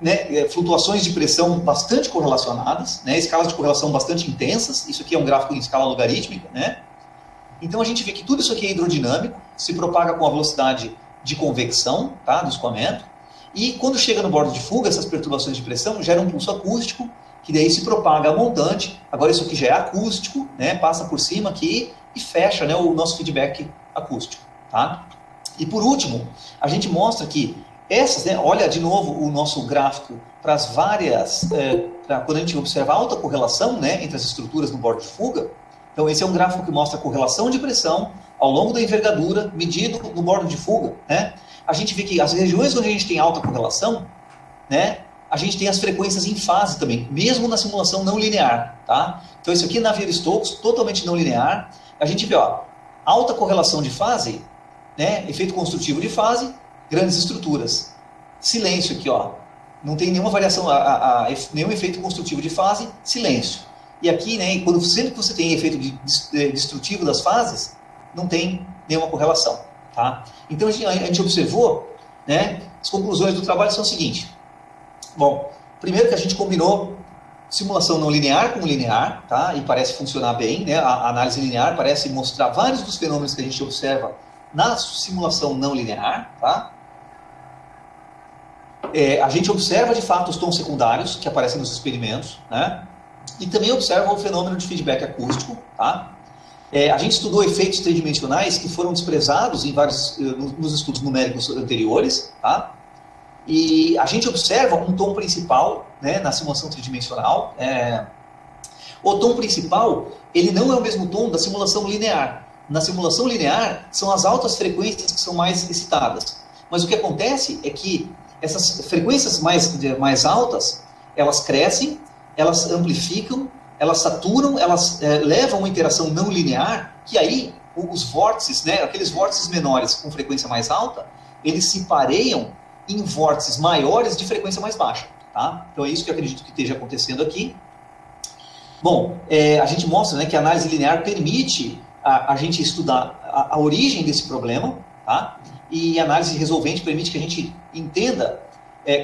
né, flutuações de pressão bastante correlacionadas, né? Escalas de correlação bastante intensas. Isso aqui é um gráfico em escala logarítmica, né? Então a gente vê que tudo isso aqui é hidrodinâmico, se propaga com a velocidade de convecção, tá, do escoamento, e quando chega no bordo de fuga, essas perturbações de pressão geram um pulso acústico, que daí se propaga a montante. Agora isso aqui já é acústico, né, passa por cima aqui e fecha, né, o nosso feedback acústico, tá? E por último, a gente mostra que essas, né, olha de novo o nosso gráfico para as várias, quando a gente observa a alta correlação, né, entre as estruturas no bordo de fuga. Então esse é um gráfico que mostra a correlação de pressão ao longo da envergadura medido no bordo de fuga, né? A gente vê que as regiões onde a gente tem alta correlação, né, a gente tem as frequências em fase também, mesmo na simulação não linear, tá? Então isso aqui na Navier-Stokes, totalmente não linear. A gente vê, ó, alta correlação de fase, né? Efeito construtivo de fase, grandes estruturas. Silêncio aqui, ó. Não tem nenhuma variação, nenhum efeito construtivo de fase, silêncio. E aqui, né, sempre que você tem efeito destrutivo das fases, não tem nenhuma correlação, tá? Então a gente observou, né, as conclusões do trabalho são o seguinte. Bom, primeiro que a gente combinou simulação não linear com linear, tá? E parece funcionar bem, né? A análise linear parece mostrar vários dos fenômenos que a gente observa na simulação não linear, tá? A gente observa de fato os tons secundários que aparecem nos experimentos, né? E também observa o fenômeno de feedback acústico, tá? A gente estudou efeitos tridimensionais que foram desprezados em nos estudos numéricos anteriores, tá? E a gente observa um tom principal, né, na simulação tridimensional. O tom principal, ele não é o mesmo tom da simulação linear. Na simulação linear, são as altas frequências que são mais excitadas. Mas o que acontece é que essas frequências mais altas, elas crescem, elas amplificam, elas saturam, elas levam a uma interação não linear, que aí os vórtices, né, aqueles vórtices menores com frequência mais alta, eles se pareiam em vórtices maiores de frequência mais baixa. Tá? Então é isso que eu acredito que esteja acontecendo aqui. Bom, a gente mostra, né, que a análise linear permite a gente estudar a origem desse problema, tá? E a análise resolvente permite que a gente entenda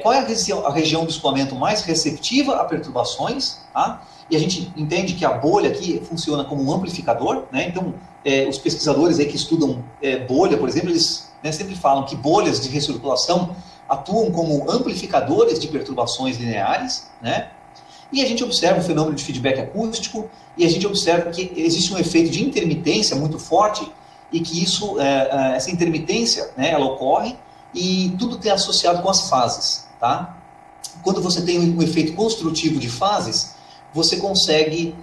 qual é a região do escoamento mais receptiva a perturbações, tá? E a gente entende que a bolha aqui funciona como um amplificador, né? Então, os pesquisadores aí que estudam bolha, por exemplo, eles, né, sempre falam que bolhas de recirculação atuam como amplificadores de perturbações lineares, né? E a gente observa o fenômeno de feedback acústico e a gente observa que existe um efeito de intermitência muito forte e que essa intermitência, né, ela ocorre e tudo tem associado com as fases, tá? Quando você tem um efeito construtivo de fases, você consegue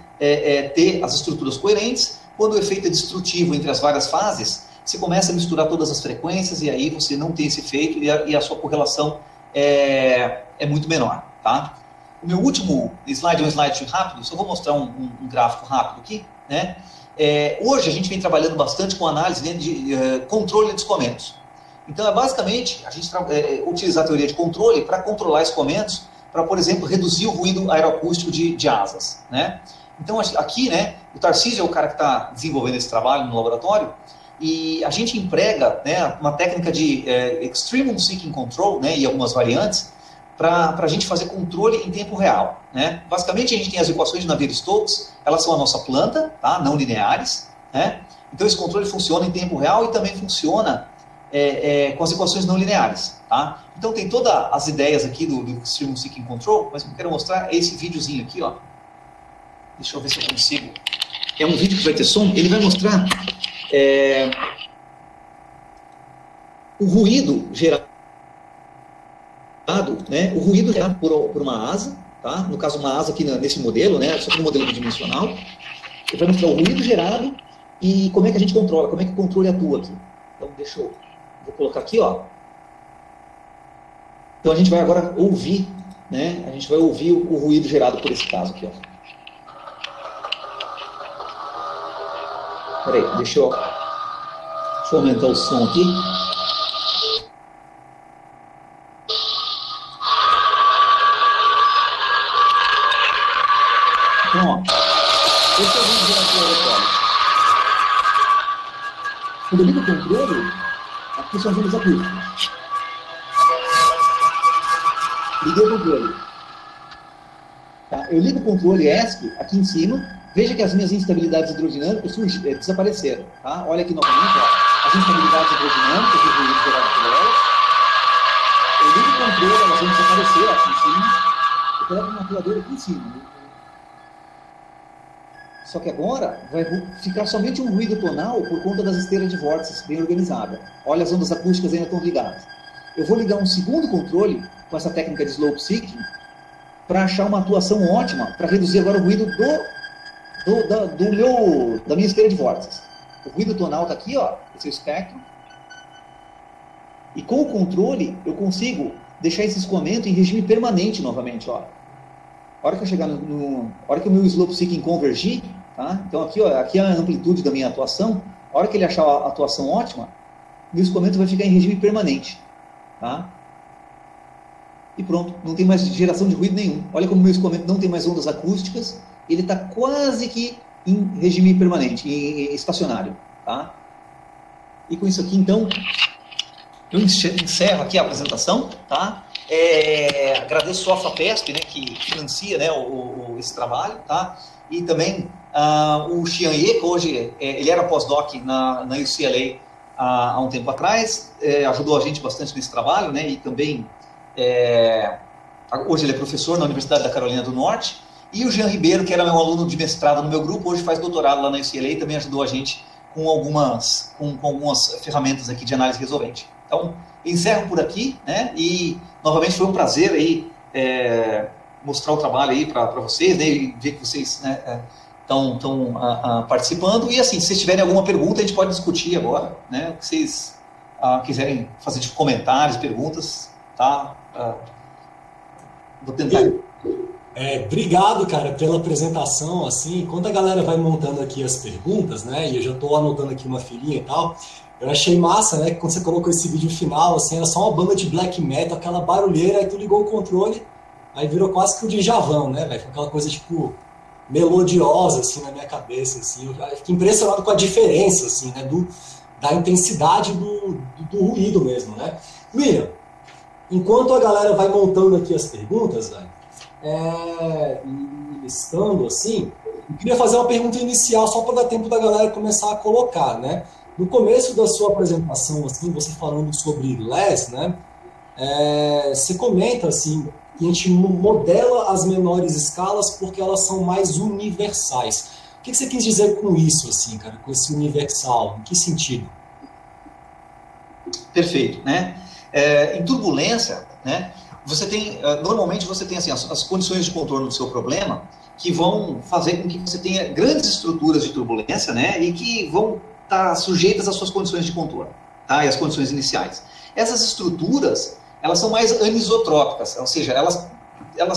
ter as estruturas coerentes. Quando o efeito é destrutivo entre as várias fases, você começa a misturar todas as frequências e aí você não tem esse efeito e a sua correlação é muito menor, tá? O meu último slide é um slide rápido, só vou mostrar um gráfico rápido aqui, né? Hoje a gente vem trabalhando bastante com análise de controle de escoamentos. Então, basicamente, a gente utilizar a teoria de controle para controlar escoamentos, para, por exemplo, reduzir o ruído aeroacústico de asas, né? Então, aqui, né, o Tarcísio é o cara que está desenvolvendo esse trabalho no laboratório, e a gente emprega, né, uma técnica de Extreme Seeking Control, né, e algumas variantes, para a gente fazer controle em tempo real, né? Basicamente, a gente tem as equações de Navier-Stokes, elas são a nossa planta, tá? Não lineares, né? Então, esse controle funciona em tempo real e também funciona com as equações não lineares, tá? Então, tem todas as ideias aqui do Extreme Seeking Control, mas o que eu quero mostrar é esse videozinho aqui, ó. Deixa eu ver se eu consigo. É um vídeo que vai ter som, ele vai mostrar o ruído gerado, né? O ruído gerado por uma asa, tá? No caso, uma asa aqui nesse modelo, né? Só que no modelo bidimensional. Ele vai mostrar o ruído gerado e como é que a gente controla, como é que o controle atua aqui. Então, vou colocar aqui, ó. Então, a gente vai agora ouvir, né? A gente vai ouvir o ruído gerado por esse caso aqui, ó. Peraí, deixa eu aumentar o som aqui. Então, ó, esse é o vídeo gerado pelo aerossol. Quando eu ligo o controle, aqui são as ondas acústicas. Liguei o controle. Tá? Eu ligo o controle ESC aqui em cima. Veja que as minhas instabilidades hidrodinâmicas desapareceram. Tá? Olha aqui novamente, ó, as instabilidades hidrodinâmicas e o ruído gerado por elas. Eu ligo o controle, elas vão desaparecer aqui em cima. Eu coloco o maquilador aqui em cima. Só que agora vai ficar somente um ruído tonal por conta das esteiras de vórtices bem organizadas. Olha, as ondas acústicas ainda estão ligadas. Eu vou ligar um segundo controle com essa técnica de slope seeking para achar uma atuação ótima para reduzir agora o ruído da minha esteira de vórtices. O ruído tonal está aqui, ó, esse é o espectro. E com o controle eu consigo deixar esse escoamento em regime permanente novamente, ó. A hora que eu chegar a hora que o meu slope seeking convergir, tá? Então aqui, ó, aqui é a amplitude da minha atuação. A hora que ele achar a atuação ótima, meu escoamento vai ficar em regime permanente, tá? E pronto, não tem mais geração de ruído nenhum. Olha como meu escoamento não tem mais ondas acústicas, ele está quase que em regime permanente, estacionário, tá? E com isso aqui, então, eu encerro aqui a apresentação, tá? Agradeço a FAPESP, né, que financia, né, esse trabalho, tá? E também o Xian Ye, que hoje ele era pós-doc na UCLA há um tempo atrás, ajudou a gente bastante nesse trabalho, né? E também hoje ele é professor na Universidade da Carolina do Norte. E o Jean Ribeiro, que era meu aluno de mestrado no meu grupo, hoje faz doutorado lá na UCLA e também ajudou a gente com algumas ferramentas aqui de análise resolvente. Então, encerro por aqui, né? E novamente foi um prazer aí mostrar o trabalho aí para vocês, né? E ver que vocês estão participando. E assim, se vocês tiverem alguma pergunta, a gente pode discutir agora, né? O que vocês quiserem fazer de comentários, perguntas, tá? Vou tentar. Obrigado, cara, pela apresentação, assim, enquanto a galera vai montando aqui as perguntas, né, e eu já estou anotando aqui uma filinha e tal, eu achei massa, né, que quando você colocou esse vídeo final, assim, era só uma banda de black metal, aquela barulheira, aí tu ligou o controle, aí virou quase que o Djavão, né, velho, aquela coisa, tipo, melodiosa, assim, na minha cabeça, assim, eu fiquei impressionado com a diferença, assim, né, da intensidade do ruído mesmo, né. William, enquanto a galera vai montando aqui as perguntas, velho, listando assim, eu queria fazer uma pergunta inicial só para dar tempo da galera começar a colocar, né? No começo da sua apresentação, assim, você falando sobre LES, né? Você comenta assim que a gente modela as menores escalas porque elas são mais universais. O que você quis dizer com isso, assim, cara? Com esse universal? Em que sentido? Perfeito, né? Em turbulência, né? Normalmente você tem assim, as condições de contorno do seu problema que vão fazer com que você tenha grandes estruturas de turbulência, né, e que vão estar sujeitas às suas condições de contorno, tá, e às condições iniciais. Essas estruturas, elas são mais anisotrópicas, ou seja, elas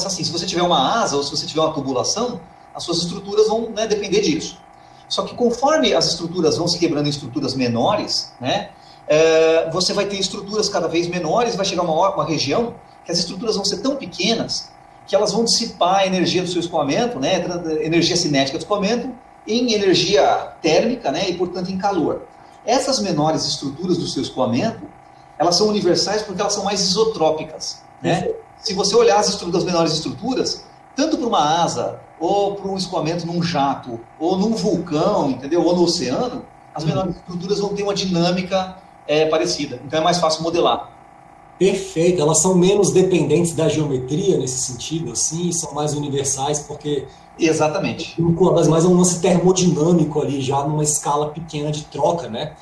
assim, se você tiver uma asa ou se você tiver uma tubulação, as suas estruturas vão, né, depender disso. Só que conforme as estruturas vão se quebrando em estruturas menores, né, você vai ter estruturas cada vez menores, vai chegar uma região que as estruturas vão ser tão pequenas que elas vão dissipar a energia do seu escoamento, né, energia cinética do escoamento, em energia térmica, né, e, portanto, em calor. Essas menores estruturas do seu escoamento, elas são universais porque elas são mais isotrópicas, né? Se você olhar as menores estruturas, tanto para uma asa, ou para um escoamento num jato, ou num vulcão, entendeu? Ou no oceano, as menores estruturas vão ter uma dinâmica parecida. Então, é mais fácil modelar. Perfeito, elas são menos dependentes da geometria nesse sentido, assim, são mais universais porque... Exatamente. Mas é um lance termodinâmico ali, já numa escala pequena de troca, né?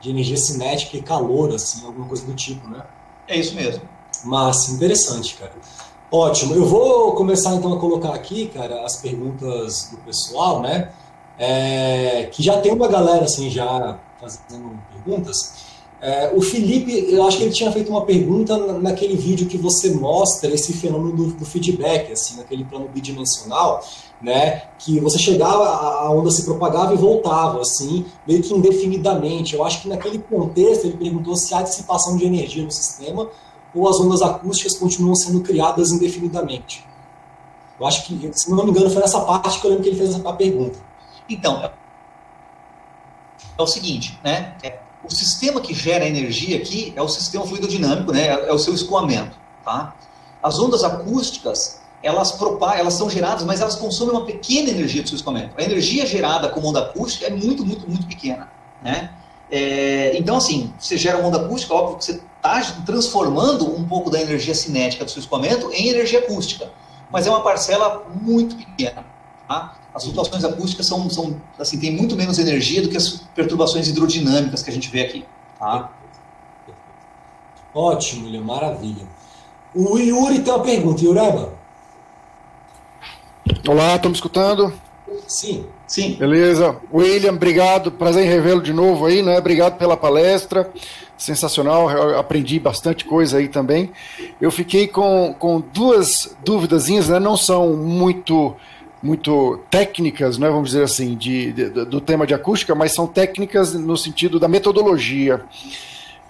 De energia cinética e calor, assim, alguma coisa do tipo, né? É isso mesmo. Massa, interessante, cara. Ótimo, eu vou começar então a colocar aqui, cara, as perguntas do pessoal, né? Que já tem uma galera, assim, já fazendo perguntas. O Felipe, eu acho que ele tinha feito uma pergunta naquele vídeo que você mostra esse fenômeno do feedback, assim, naquele plano bidimensional, né, que você chegava, a onda se propagava e voltava, assim, meio que indefinidamente. Eu acho que naquele contexto ele perguntou se há dissipação de energia no sistema ou as ondas acústicas continuam sendo criadas indefinidamente. Eu acho que, se não me engano, foi nessa parte que eu lembro que ele fez a pergunta. Então, é o seguinte, né, o sistema que gera energia aqui é o sistema fluidodinâmico, né? É o seu escoamento, tá? As ondas acústicas, elas são geradas, mas elas consomem uma pequena energia do seu escoamento. A energia gerada como onda acústica é muito, muito, muito pequena, né? Então, assim, você gera uma onda acústica, óbvio que você está transformando um pouco da energia cinética do seu escoamento em energia acústica, mas é uma parcela muito pequena, tá? As flutuações acústicas assim, tem muito menos energia do que as perturbações hidrodinâmicas que a gente vê aqui. Tá? Ótimo, William, maravilha. O Yuri tem uma pergunta, Yureba. Olá, estão me escutando? Sim. Sim. Beleza. William, obrigado. Prazer em revê-lo de novo aí, né? Obrigado pela palestra. Sensacional. Eu aprendi bastante coisa aí também. Eu fiquei com duas duvidazinhas, né? Não são muito técnicas, né? Vamos dizer assim, do tema de acústica, mas são técnicas no sentido da metodologia.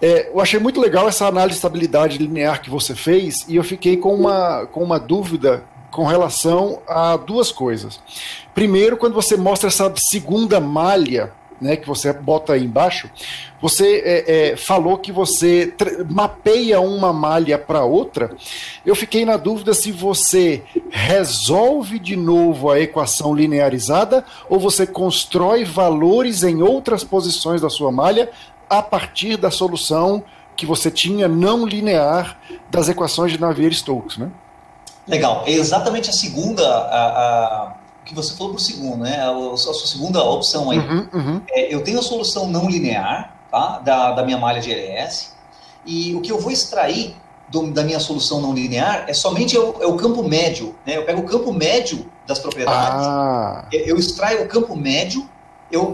Eu achei muito legal essa análise de estabilidade linear que você fez, e eu fiquei com uma dúvida com relação a duas coisas. Primeiro, quando você mostra essa segunda malha, né, que você bota aí embaixo, você falou que você mapeia uma malha para outra. Eu fiquei na dúvida se você resolve de novo a equação linearizada ou você constrói valores em outras posições da sua malha a partir da solução que você tinha não linear das equações de Navier-Stokes, né? Legal. É exatamente a segunda, o que você falou para o segundo, né? A sua segunda opção aí. Eu tenho a solução não linear, tá? da minha malha de LS, e o que eu vou extrair da minha solução não linear é somente o campo médio, né? Eu pego o campo médio das propriedades, eu extraio o campo médio,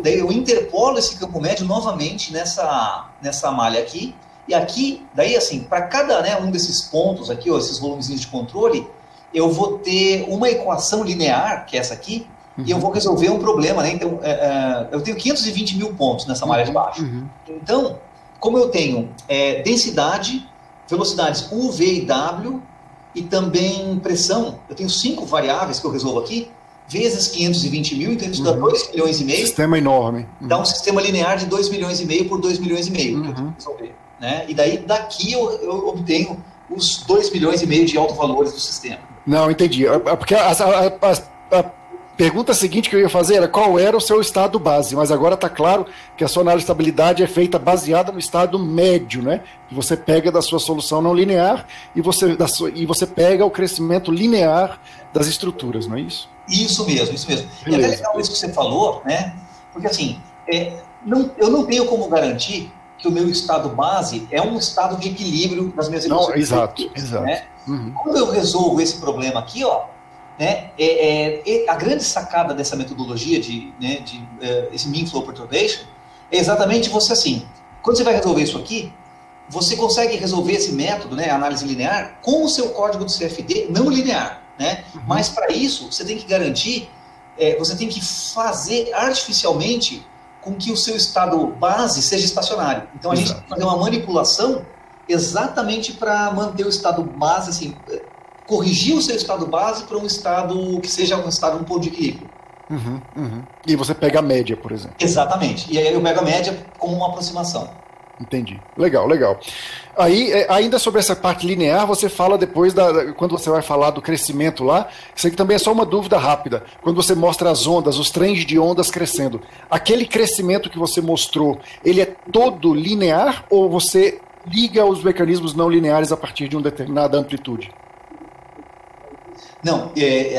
daí eu interpolo esse campo médio novamente nessa malha aqui, e aqui, daí assim, para cada, né, um desses pontos aqui, ó, esses volumezinhos de controle, eu vou ter uma equação linear, que é essa aqui, e eu vou resolver um problema, né? Então, eu tenho 520 mil pontos nessa malha de baixo. Então, como eu tenho densidade, velocidades U, V e W, e também pressão, eu tenho 5 variáveis que eu resolvo aqui, vezes 520 mil, então isso dá 2 milhões e meio. Sistema enorme. Dá um sistema linear de 2 milhões e meio por 2 milhões e meio, que eu tenho que resolver. Né? E daí, daqui eu obtenho os 2 milhões e meio de autovalores do sistema. Não, entendi. Porque a pergunta seguinte que eu ia fazer era qual era o seu estado base, mas agora está claro que a sua análise de estabilidade é feita baseada no estado médio, né? Que você pega da sua solução não linear e você pega o crescimento linear das estruturas, não é isso? Isso mesmo, isso mesmo. Beleza. E até legal isso que você falou, né? Porque assim, eu não tenho como garantir que o meu estado base é um estado de equilíbrio das minhas equações. Não, exato. Né? Quando eu resolvo esse problema aqui, ó, né, a grande sacada dessa metodologia esse mean flow perturbation é exatamente você assim, quando você vai resolver isso aqui, você consegue resolver esse método, né, análise linear, com o seu código de CFD não linear, né? Mas para isso você tem que garantir, você tem que fazer artificialmente com que o seu estado base seja estacionário. Então a gente tem que fazer uma manipulação exatamente para manter o estado base, assim, corrigir o seu estado base para um estado que seja um ponto de equilíbrio. E você pega a média, por exemplo. Exatamente. E aí eu pego a média como uma aproximação. Entendi. Legal, legal. Aí, ainda sobre essa parte linear, você fala depois, quando você vai falar do crescimento lá, isso aqui também é só uma dúvida rápida. Quando você mostra as ondas, os trens de ondas crescendo, aquele crescimento que você mostrou, ele é todo linear ou você liga os mecanismos não lineares a partir de uma determinada amplitude? Não,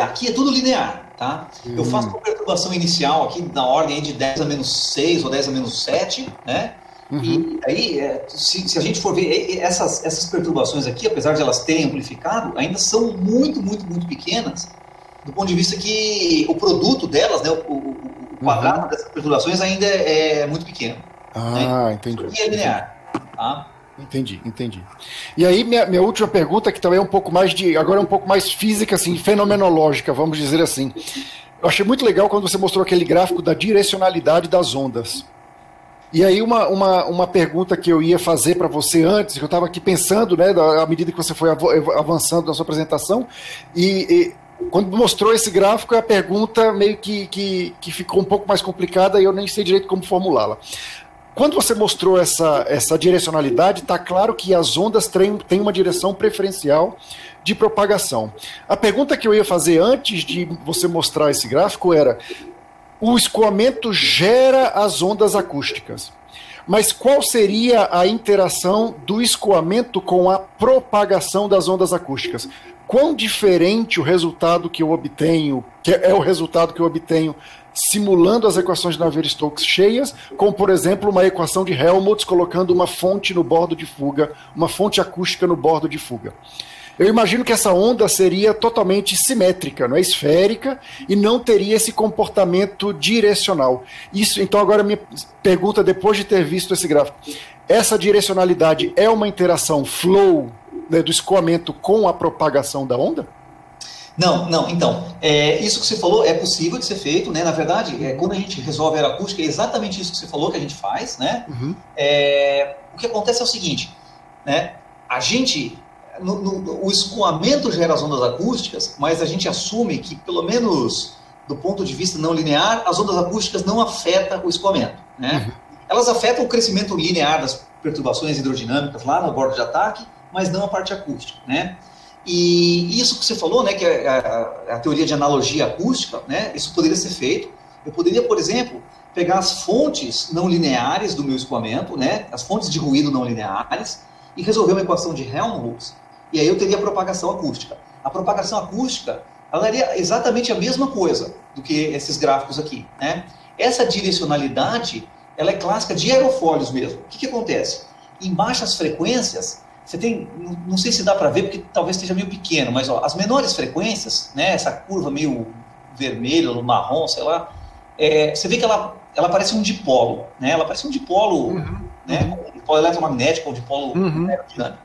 aqui é tudo linear, tá? Eu faço uma perturbação inicial aqui na ordem aí de 10 a menos 6 ou 10 a menos 7, né? E aí, se a gente for ver, essas perturbações aqui, apesar de elas terem amplificado, ainda são muito, muito, muito pequenas, do ponto de vista que o produto delas, né, o quadrado dessas perturbações ainda é muito pequeno. Né? Entendi. Isso aqui é linear, tá? Entendi. E aí, minha última pergunta, que também é um pouco mais agora é um pouco mais física, assim, fenomenológica, vamos dizer assim. Eu achei muito legal quando você mostrou aquele gráfico da direcionalidade das ondas. E aí uma pergunta que eu ia fazer para você antes, que eu estava aqui pensando, né, à medida que você foi avançando na sua apresentação, e quando mostrou esse gráfico, a pergunta meio que ficou um pouco mais complicada e eu nem sei direito como formulá-la. Quando você mostrou essa direcionalidade, está claro que as ondas têm uma direção preferencial de propagação. A pergunta que eu ia fazer antes de você mostrar esse gráfico era: o escoamento gera as ondas acústicas, mas qual seria a interação do escoamento com a propagação das ondas acústicas? Quão diferente o resultado que eu obtenho, que é o resultado que eu obtenho simulando as equações de Navier-Stokes cheias, com, por exemplo, uma equação de Helmholtz colocando uma fonte no bordo de fuga, uma fonte acústica no bordo de fuga. Eu imagino que essa onda seria totalmente simétrica, não é esférica, e não teria esse comportamento direcional. Isso, então agora minha pergunta, depois de ter visto esse gráfico, essa direcionalidade é uma interação flow, né, do escoamento com a propagação da onda? Não, então, isso que você falou é possível de ser feito, né? Na verdade, quando a gente resolve a aeroacústica, é exatamente isso que você falou que a gente faz, né? Uhum. O que acontece é o seguinte, né? A gente, o escoamento gera as ondas acústicas, mas a gente assume que, pelo menos do ponto de vista não linear, as ondas acústicas não afetam o escoamento, né? Uhum. Elas afetam o crescimento linear das perturbações hidrodinâmicas lá no bordo de ataque, mas não a parte acústica, né? E isso que você falou, né, que é a teoria de analogia acústica, né, isso poderia ser feito. Eu poderia, por exemplo, pegar as fontes não lineares do meu escoamento, né, as fontes de ruído não lineares, e resolver uma equação de Helmholtz, e aí eu teria a propagação acústica. A propagação acústica, ela daria exatamente a mesma coisa do que esses gráficos aqui, né? Essa direcionalidade, ela é clássica de aerofólios mesmo. O que acontece? Em baixas frequências, você tem, não sei se dá para ver, porque talvez esteja meio pequeno, mas ó, as menores frequências, né, essa curva meio vermelha, ou marrom, sei lá, você vê que ela parece um dipolo, né? Ela parece um dipolo, né, um dipolo eletromagnético ou dipolo aerodinâmico.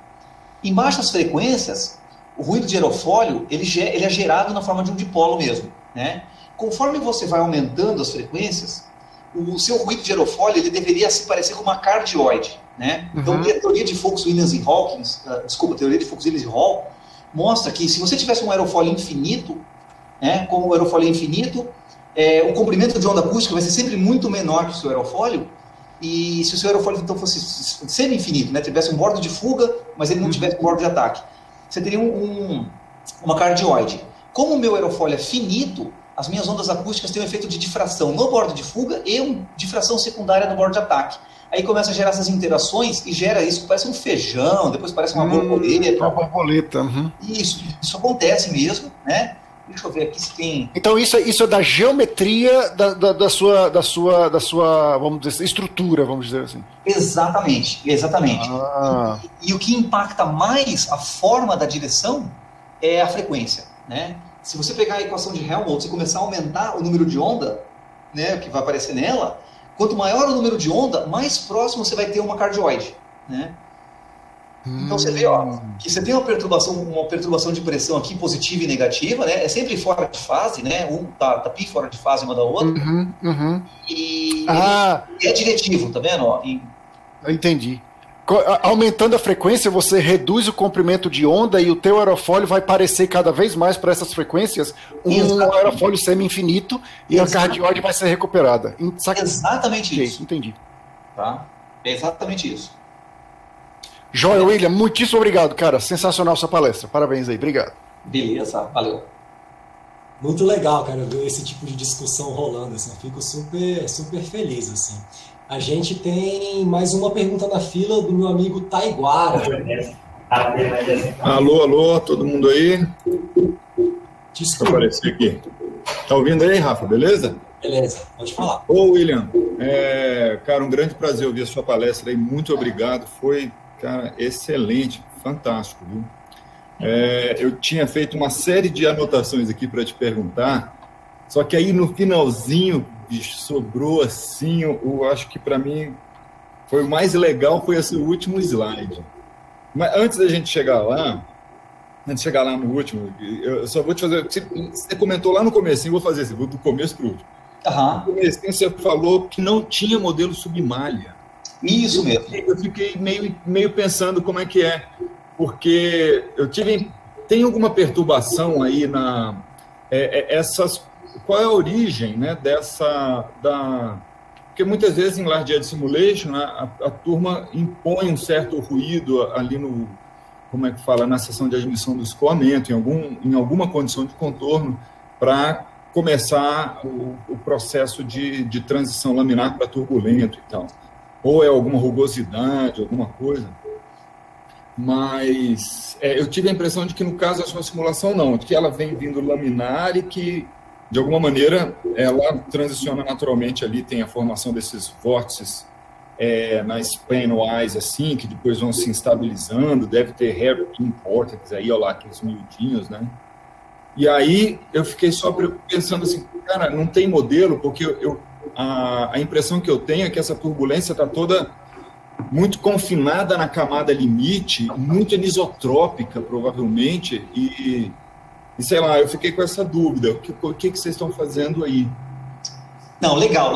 Em baixas frequências, o ruído de aerofólio ele é gerado na forma de um dipolo mesmo, né? Conforme você vai aumentando as frequências, o seu ruído de aerofólio ele deveria se parecer com uma cardioide, né? Então, a teoria de Fox, Williams e Hawkins, a teoria de Fox, Williams e Hall mostra que se você tivesse um aerofólio infinito, né, como o aerofólio é infinito, o comprimento de onda acústica vai ser sempre muito menor que o seu aerofólio, e se o seu aerofólio então fosse semi-infinito, né, tivesse um bordo de fuga, mas ele não tivesse um bordo de ataque, você teria uma cardioide. Como o meu aerofólio é finito, as minhas ondas acústicas têm um efeito de difração no bordo de fuga e uma difração secundária no bordo de ataque. Aí começa a gerar essas interações e gera isso que parece um feijão, depois parece uma borboleta. Uma borboleta. Isso acontece mesmo, né? Deixa eu ver aqui se tem... Então isso é da geometria da sua, vamos dizer, estrutura, vamos dizer assim. Exatamente. E o que impacta mais a forma da direção é a frequência, né? Se você pegar a equação de Helmholtz e começar a aumentar o número de onda, né, que vai aparecer nela, quanto maior o número de onda, mais próximo você vai ter uma cardioide, né? Então você vê, ó, que você tem uma perturbação de pressão aqui positiva e negativa, né? É sempre fora de fase, né? Tá pi fora de fase uma da outra. E é diretivo, tá vendo? Ó, Eu entendi. Aumentando a frequência, você reduz o comprimento de onda e o teu aerofólio vai parecer cada vez mais para essas frequências um aerofólio semi-infinito e a cardioide vai ser recuperada. Exatamente isso. Entendi. Tá? É exatamente isso. Joia, William, muitíssimo obrigado, cara. Sensacional sua palestra. Parabéns aí, obrigado. Beleza, valeu. Muito legal, cara, ver esse tipo de discussão rolando, assim. Eu fico super feliz, assim. A gente tem mais uma pergunta na fila do meu amigo Taiguara. Alô, todo mundo aí? Desculpa. Vou aparecer aqui. Tá ouvindo aí, Rafa, beleza? Beleza, pode falar. Ô, William, cara, um grande prazer ouvir a sua palestra aí. Muito obrigado, foi, cara, excelente, fantástico, viu? Eu tinha feito uma série de anotações aqui para te perguntar, só que aí no finalzinho, bicho, sobrou assim, eu acho que para mim foi o mais legal, foi esse último slide. Mas antes da gente chegar lá no último, eu só vou te fazer, você comentou lá no comecinho, vou fazer assim, vou do começo para o último. No comecinho você falou que não tinha modelo submalha. Isso mesmo. Eu fiquei meio pensando como é que é, porque tem alguma perturbação aí qual é a origem, né, porque muitas vezes em Large Edge Simulation, né, a turma impõe um certo ruído ali na seção de admissão do escoamento, em alguma condição de contorno, para começar o processo de transição laminar para turbulento e tal. Ou é alguma rugosidade, alguma coisa. Mas eu tive a impressão de que, no caso da sua simulação, não, que ela vem vindo laminar e que, de alguma maneira, ela transiciona naturalmente ali, tem a formação desses vórtices na spanwise, assim, que depois vão se estabilizando, deve ter hairpin cortex aí, olha lá, aqueles miudinhos, né? E aí eu fiquei só pensando assim, cara, não tem modelo, porque a impressão que eu tenho é que essa turbulência está toda muito confinada na camada limite, muito anisotrópica, provavelmente, e sei lá, eu fiquei com essa dúvida, o que vocês estão fazendo aí? Não, legal.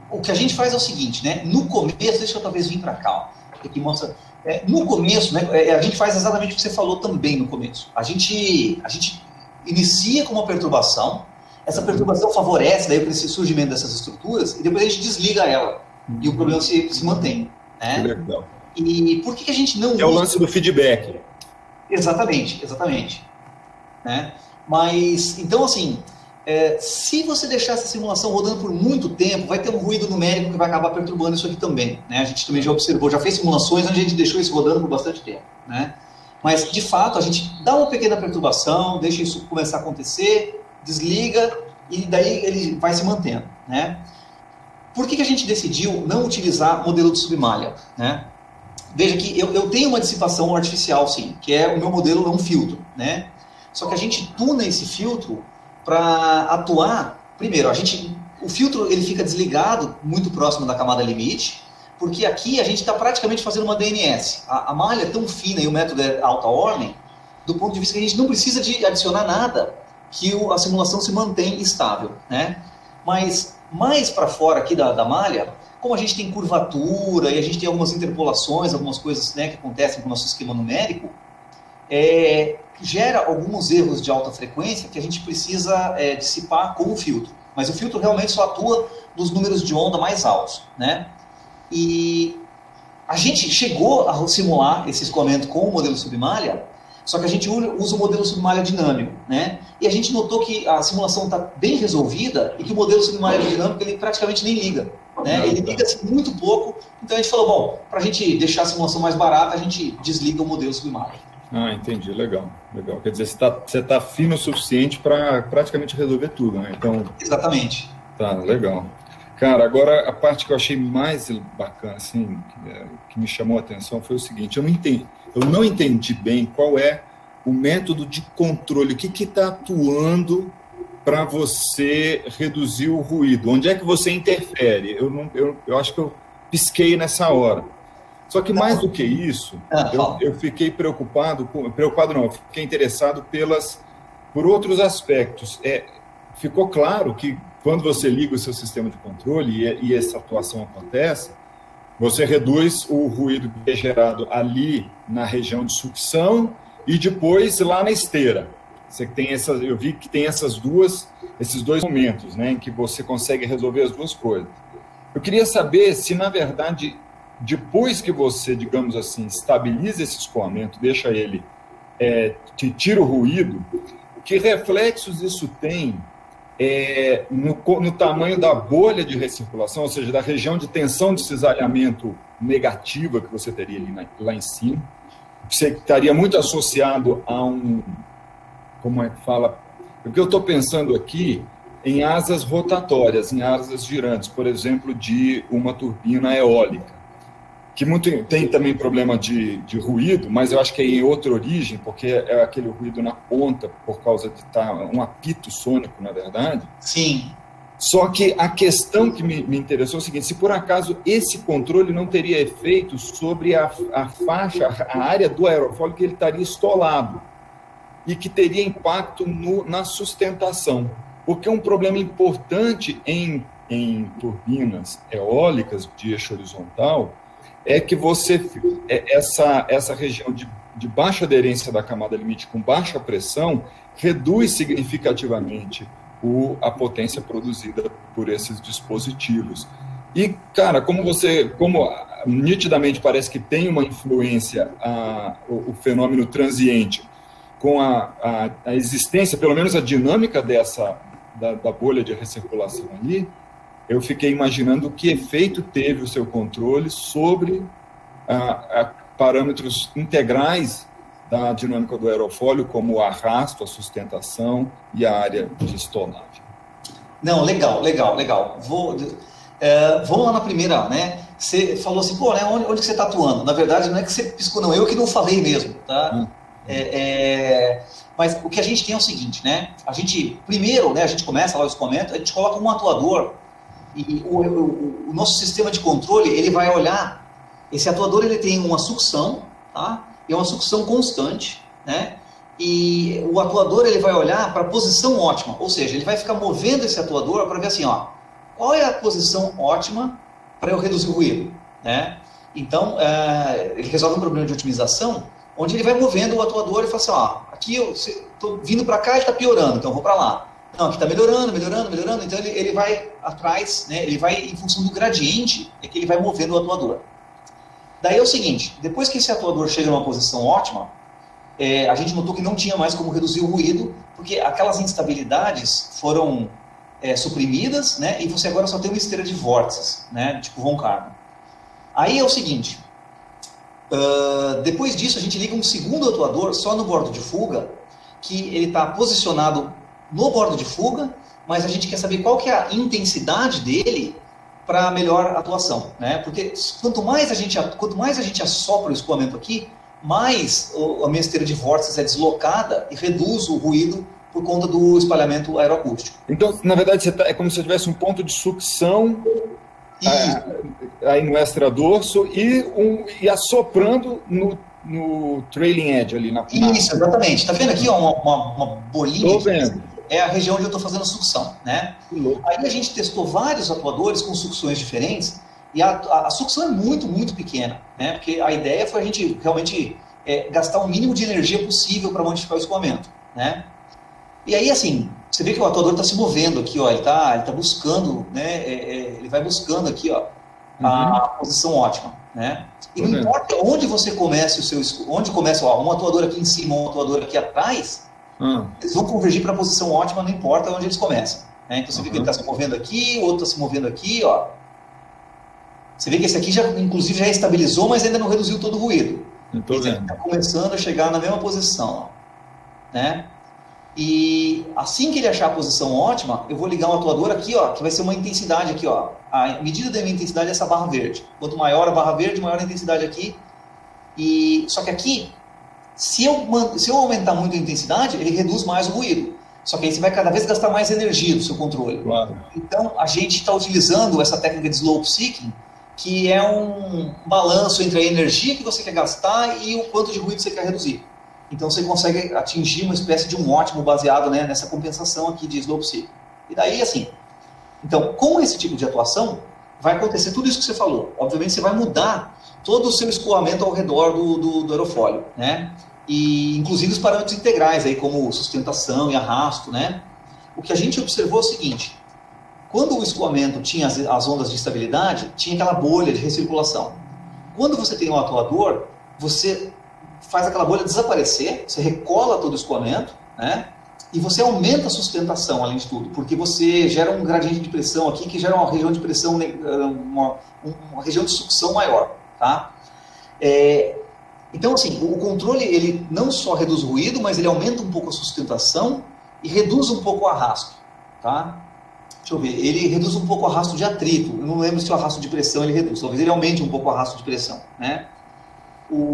O que a gente faz é o seguinte, né? No começo, deixa eu talvez vir para cá, aqui mostra. No começo, né, a gente faz exatamente o que você falou também no começo. A gente inicia com uma perturbação, essa perturbação favorece daí o surgimento dessas estruturas, e depois a gente desliga ela, e o problema se mantém. Né? Que legal. E por que a gente não usa... É o lance do feedback. Exatamente. Né? Mas, então assim... se você deixar essa simulação rodando por muito tempo, vai ter um ruído numérico que vai acabar perturbando isso aqui também. Né? A gente também já observou, já fez simulações onde a gente deixou isso rodando por bastante tempo. Né? Mas, de fato, a gente dá uma pequena perturbação, deixa isso começar a acontecer, desliga, e daí ele vai se mantendo. Né? Por que a gente decidiu não utilizar modelo de submalha? Né? Veja que eu tenho uma dissipação artificial, sim, que é o meu modelo é um filtro. Né? Só que a gente tuna esse filtro para atuar, primeiro, o filtro ele fica desligado muito próximo da camada limite, porque aqui a gente está praticamente fazendo uma DNS. A malha é tão fina e o método é alta ordem, do ponto de vista que a gente não precisa de adicionar nada, que a simulação se mantém estável. Né? Mas mais para fora aqui da malha, como a gente tem curvatura e a gente tem algumas interpolações, algumas coisas, né, que acontecem com o nosso esquema numérico, gera alguns erros de alta frequência que a gente precisa dissipar com o filtro. Mas o filtro realmente só atua nos números de onda mais altos. Né? E a gente chegou a simular esse escoamento com o modelo submalha, só que a gente usa o modelo submalha dinâmico. Né? E a gente notou que a simulação está bem resolvida e que o modelo submalha dinâmico ele praticamente nem liga. Né? Ele liga assim, muito pouco. Então a gente falou, bom, para a gente deixar a simulação mais barata, a gente desliga o modelo submalha. Ah, entendi, legal. Quer dizer, você tá fino o suficiente para praticamente resolver tudo, né? Então, exatamente. Tá, legal. Cara, agora a parte que eu achei mais bacana, assim, que me chamou a atenção foi o seguinte, eu não entendi bem qual é o método de controle, o que está atuando para você reduzir o ruído, onde é que você interfere? Eu acho que eu pisquei nessa hora. Só que mais do que isso, eu fiquei fiquei interessado por outros aspectos. Ficou claro que quando você liga o seu sistema de controle e essa atuação acontece, você reduz o ruído que é gerado ali na região de sucção e depois lá na esteira. Eu vi que tem esses dois momentos, né, em que você consegue resolver as duas coisas. Eu queria saber se, na verdade, depois que você, digamos assim, estabiliza esse escoamento, deixa ele, que tira o ruído, que reflexos isso tem no tamanho da bolha de recirculação, ou seja, da região de tensão de cisalhamento negativa que você teria ali lá em cima, você estaria muito associado a como é que fala? Porque eu estou pensando aqui em asas rotatórias, em asas girantes, por exemplo, de uma turbina eólica, que tem também problema de ruído, mas eu acho que é em outra origem, porque é aquele ruído na ponta, por causa de estar um apito sônico, na verdade. Sim. Só que a questão que me interessou é o seguinte, se por acaso esse controle não teria efeito sobre a faixa, a área do aerofólio que ele estaria estolado, e que teria impacto na sustentação. Porque um problema importante em turbinas eólicas de eixo horizontal é que essa região de baixa aderência da camada limite com baixa pressão reduz significativamente a potência produzida por esses dispositivos. E, cara, como nitidamente parece que tem uma influência o fenômeno transiente com a existência, pelo menos a dinâmica da bolha de recirculação ali, eu fiquei imaginando que efeito teve o seu controle sobre parâmetros integrais da dinâmica do aerofólio, como o arrasto, a sustentação e a área de estonagem. Não, legal. Vamos lá na primeira, né? Você falou assim, pô, né, onde que você está atuando? Na verdade, não é que você piscou, não, eu que não falei mesmo, tá? Mas o que a gente tem é o seguinte, né? A gente, primeiro, né, a gente começa lá os comentários, a gente coloca um atuador e o nosso sistema de controle, ele vai olhar, esse atuador ele tem uma sucção, tá? E é uma sucção constante, né? E o atuador ele vai olhar para a posição ótima, ou seja, ele vai ficar movendo esse atuador para ver assim, ó, qual é a posição ótima para eu reduzir o ruído, né? Então, ele resolve um problema de otimização, onde ele vai movendo o atuador e fala assim, ó, aqui eu estou vindo para cá e está piorando, então eu vou para lá. Não, aqui está melhorando, então ele vai atrás, né? Ele vai em função do gradiente, é que ele vai movendo o atuador. Daí é o seguinte, depois que esse atuador chega numa posição ótima, a gente notou que não tinha mais como reduzir o ruído, porque aquelas instabilidades foram suprimidas, né? E você agora só tem uma esteira de vórtices, né? Tipo von Karman. Aí é o seguinte, depois disso a gente liga um segundo atuador só no bordo de fuga, que ele está posicionado no bordo de fuga, mas a gente quer saber qual que é a intensidade dele para melhor atuação, né? Porque quanto mais a gente assopra o escoamento aqui, mais a minha esteira de vórtices é deslocada e reduz o ruído por conta do espalhamento aeroacústico. Então, na verdade, é como se tivesse um ponto de sucção aí no extradorso e assoprando no trailing edge ali na Isso, exatamente. Está vendo aqui ó, uma bolinha? Estou vendo. É a região onde eu estou fazendo sucção, né? Aí a gente testou vários atuadores com sucções diferentes e a sucção é muito, muito pequena, né? Porque a ideia foi a gente realmente gastar o mínimo de energia possível para modificar o escoamento, né? E aí, assim, você vê que o atuador está se movendo aqui, ó, ele tá buscando, né? Ele vai buscando aqui, ó, a posição ótima, né? E não importa onde você comece onde começa um atuador aqui em cima, um atuador aqui atrás, eles vão convergir para a posição ótima, não importa onde eles começam, né? Então você vê que ele está se movendo aqui, o outro está se movendo aqui, ó. Você vê que esse aqui inclusive já estabilizou, mas ainda não reduziu todo o ruído. Ele está começando a chegar na mesma posição, ó, né? E assim que ele achar a posição ótima, eu vou ligar um atuador aqui, ó, que vai ser uma intensidade aqui, ó. A medida da minha intensidade é essa barra verde. Quanto maior a barra verde, maior a intensidade aqui. Só que aqui, se eu aumentar muito a intensidade, ele reduz mais o ruído. Só que aí você vai cada vez gastar mais energia do seu controle. Claro. Então, a gente está utilizando essa técnica de slope seeking, que é um balanço entre a energia que você quer gastar e o quanto de ruído você quer reduzir. Então você consegue atingir uma espécie de um ótimo baseado, né, nessa compensação aqui de slope seeking. E daí, assim, então, com esse tipo de atuação, vai acontecer tudo isso que você falou. Obviamente você vai mudar todo o seu escoamento ao redor do aerofólio, né? E inclusive os parâmetros integrais, aí, como sustentação e arrasto, né? O que a gente observou é o seguinte, quando o escoamento tinha as ondas de estabilidade, tinha aquela bolha de recirculação. Quando você tem um atuador, você faz aquela bolha desaparecer, você recola todo o escoamento, né? E você aumenta a sustentação, além de tudo, porque você gera um gradiente de pressão aqui que gera uma região de pressão, uma região de sucção maior, tá? Então, assim, o controle, ele não só reduz o ruído, mas ele aumenta um pouco a sustentação e reduz um pouco o arrasto, tá? Deixa eu ver, ele reduz um pouco o arrasto de atrito, eu não lembro se o arrasto de pressão ele reduz, talvez ele aumente um pouco o arrasto de pressão, né?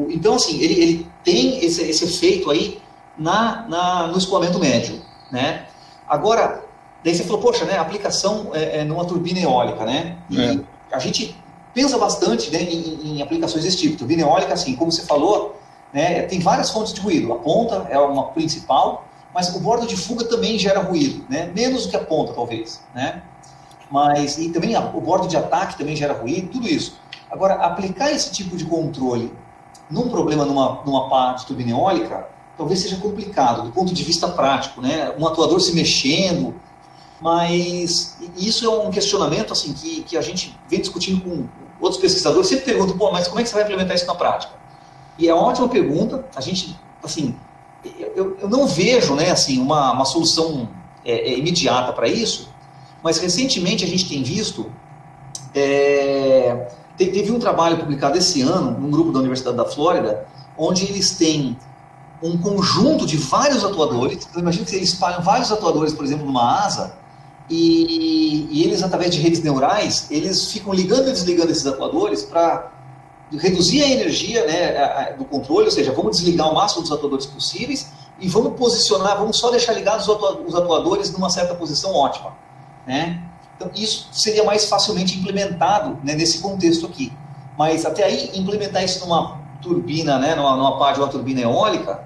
Então, assim, ele tem esse efeito aí no escoamento médio, né? Agora, daí você falou, poxa, né, a aplicação numa turbina eólica, né? E a gente pensa bastante, né, em aplicações desse tipo. Turbina eólica, assim, como você falou, né, tem várias fontes de ruído. A ponta é uma principal, mas o bordo de fuga também gera ruído, né? Menos do que a ponta, talvez, né? E também o bordo de ataque também gera ruído, tudo isso. Agora, aplicar esse tipo de controle num problema numa pá de turbina eólica, talvez seja complicado do ponto de vista prático, né? Um atuador se mexendo, mas isso é um questionamento assim que a gente vem discutindo com outros pesquisadores, sempre perguntam, pô, mas como é que você vai implementar isso na prática? E é uma ótima pergunta, a gente, assim, eu não vejo, né, assim, uma solução imediata para isso, mas recentemente a gente tem visto, teve um trabalho publicado esse ano, num grupo da Universidade da Flórida, onde eles têm um conjunto de vários atuadores. Então, imagina que eles espalham vários atuadores, por exemplo, numa asa, e eles, através de redes neurais, eles ficam ligando e desligando esses atuadores para reduzir a energia, né, do controle, ou seja, vamos desligar o máximo dos atuadores possíveis e vamos posicionar, vamos só deixar ligados os atuadores numa certa posição ótima, né? Então, isso seria mais facilmente implementado, né, nesse contexto aqui. Mas até aí, implementar isso numa turbina, né, numa pá de uma turbina eólica,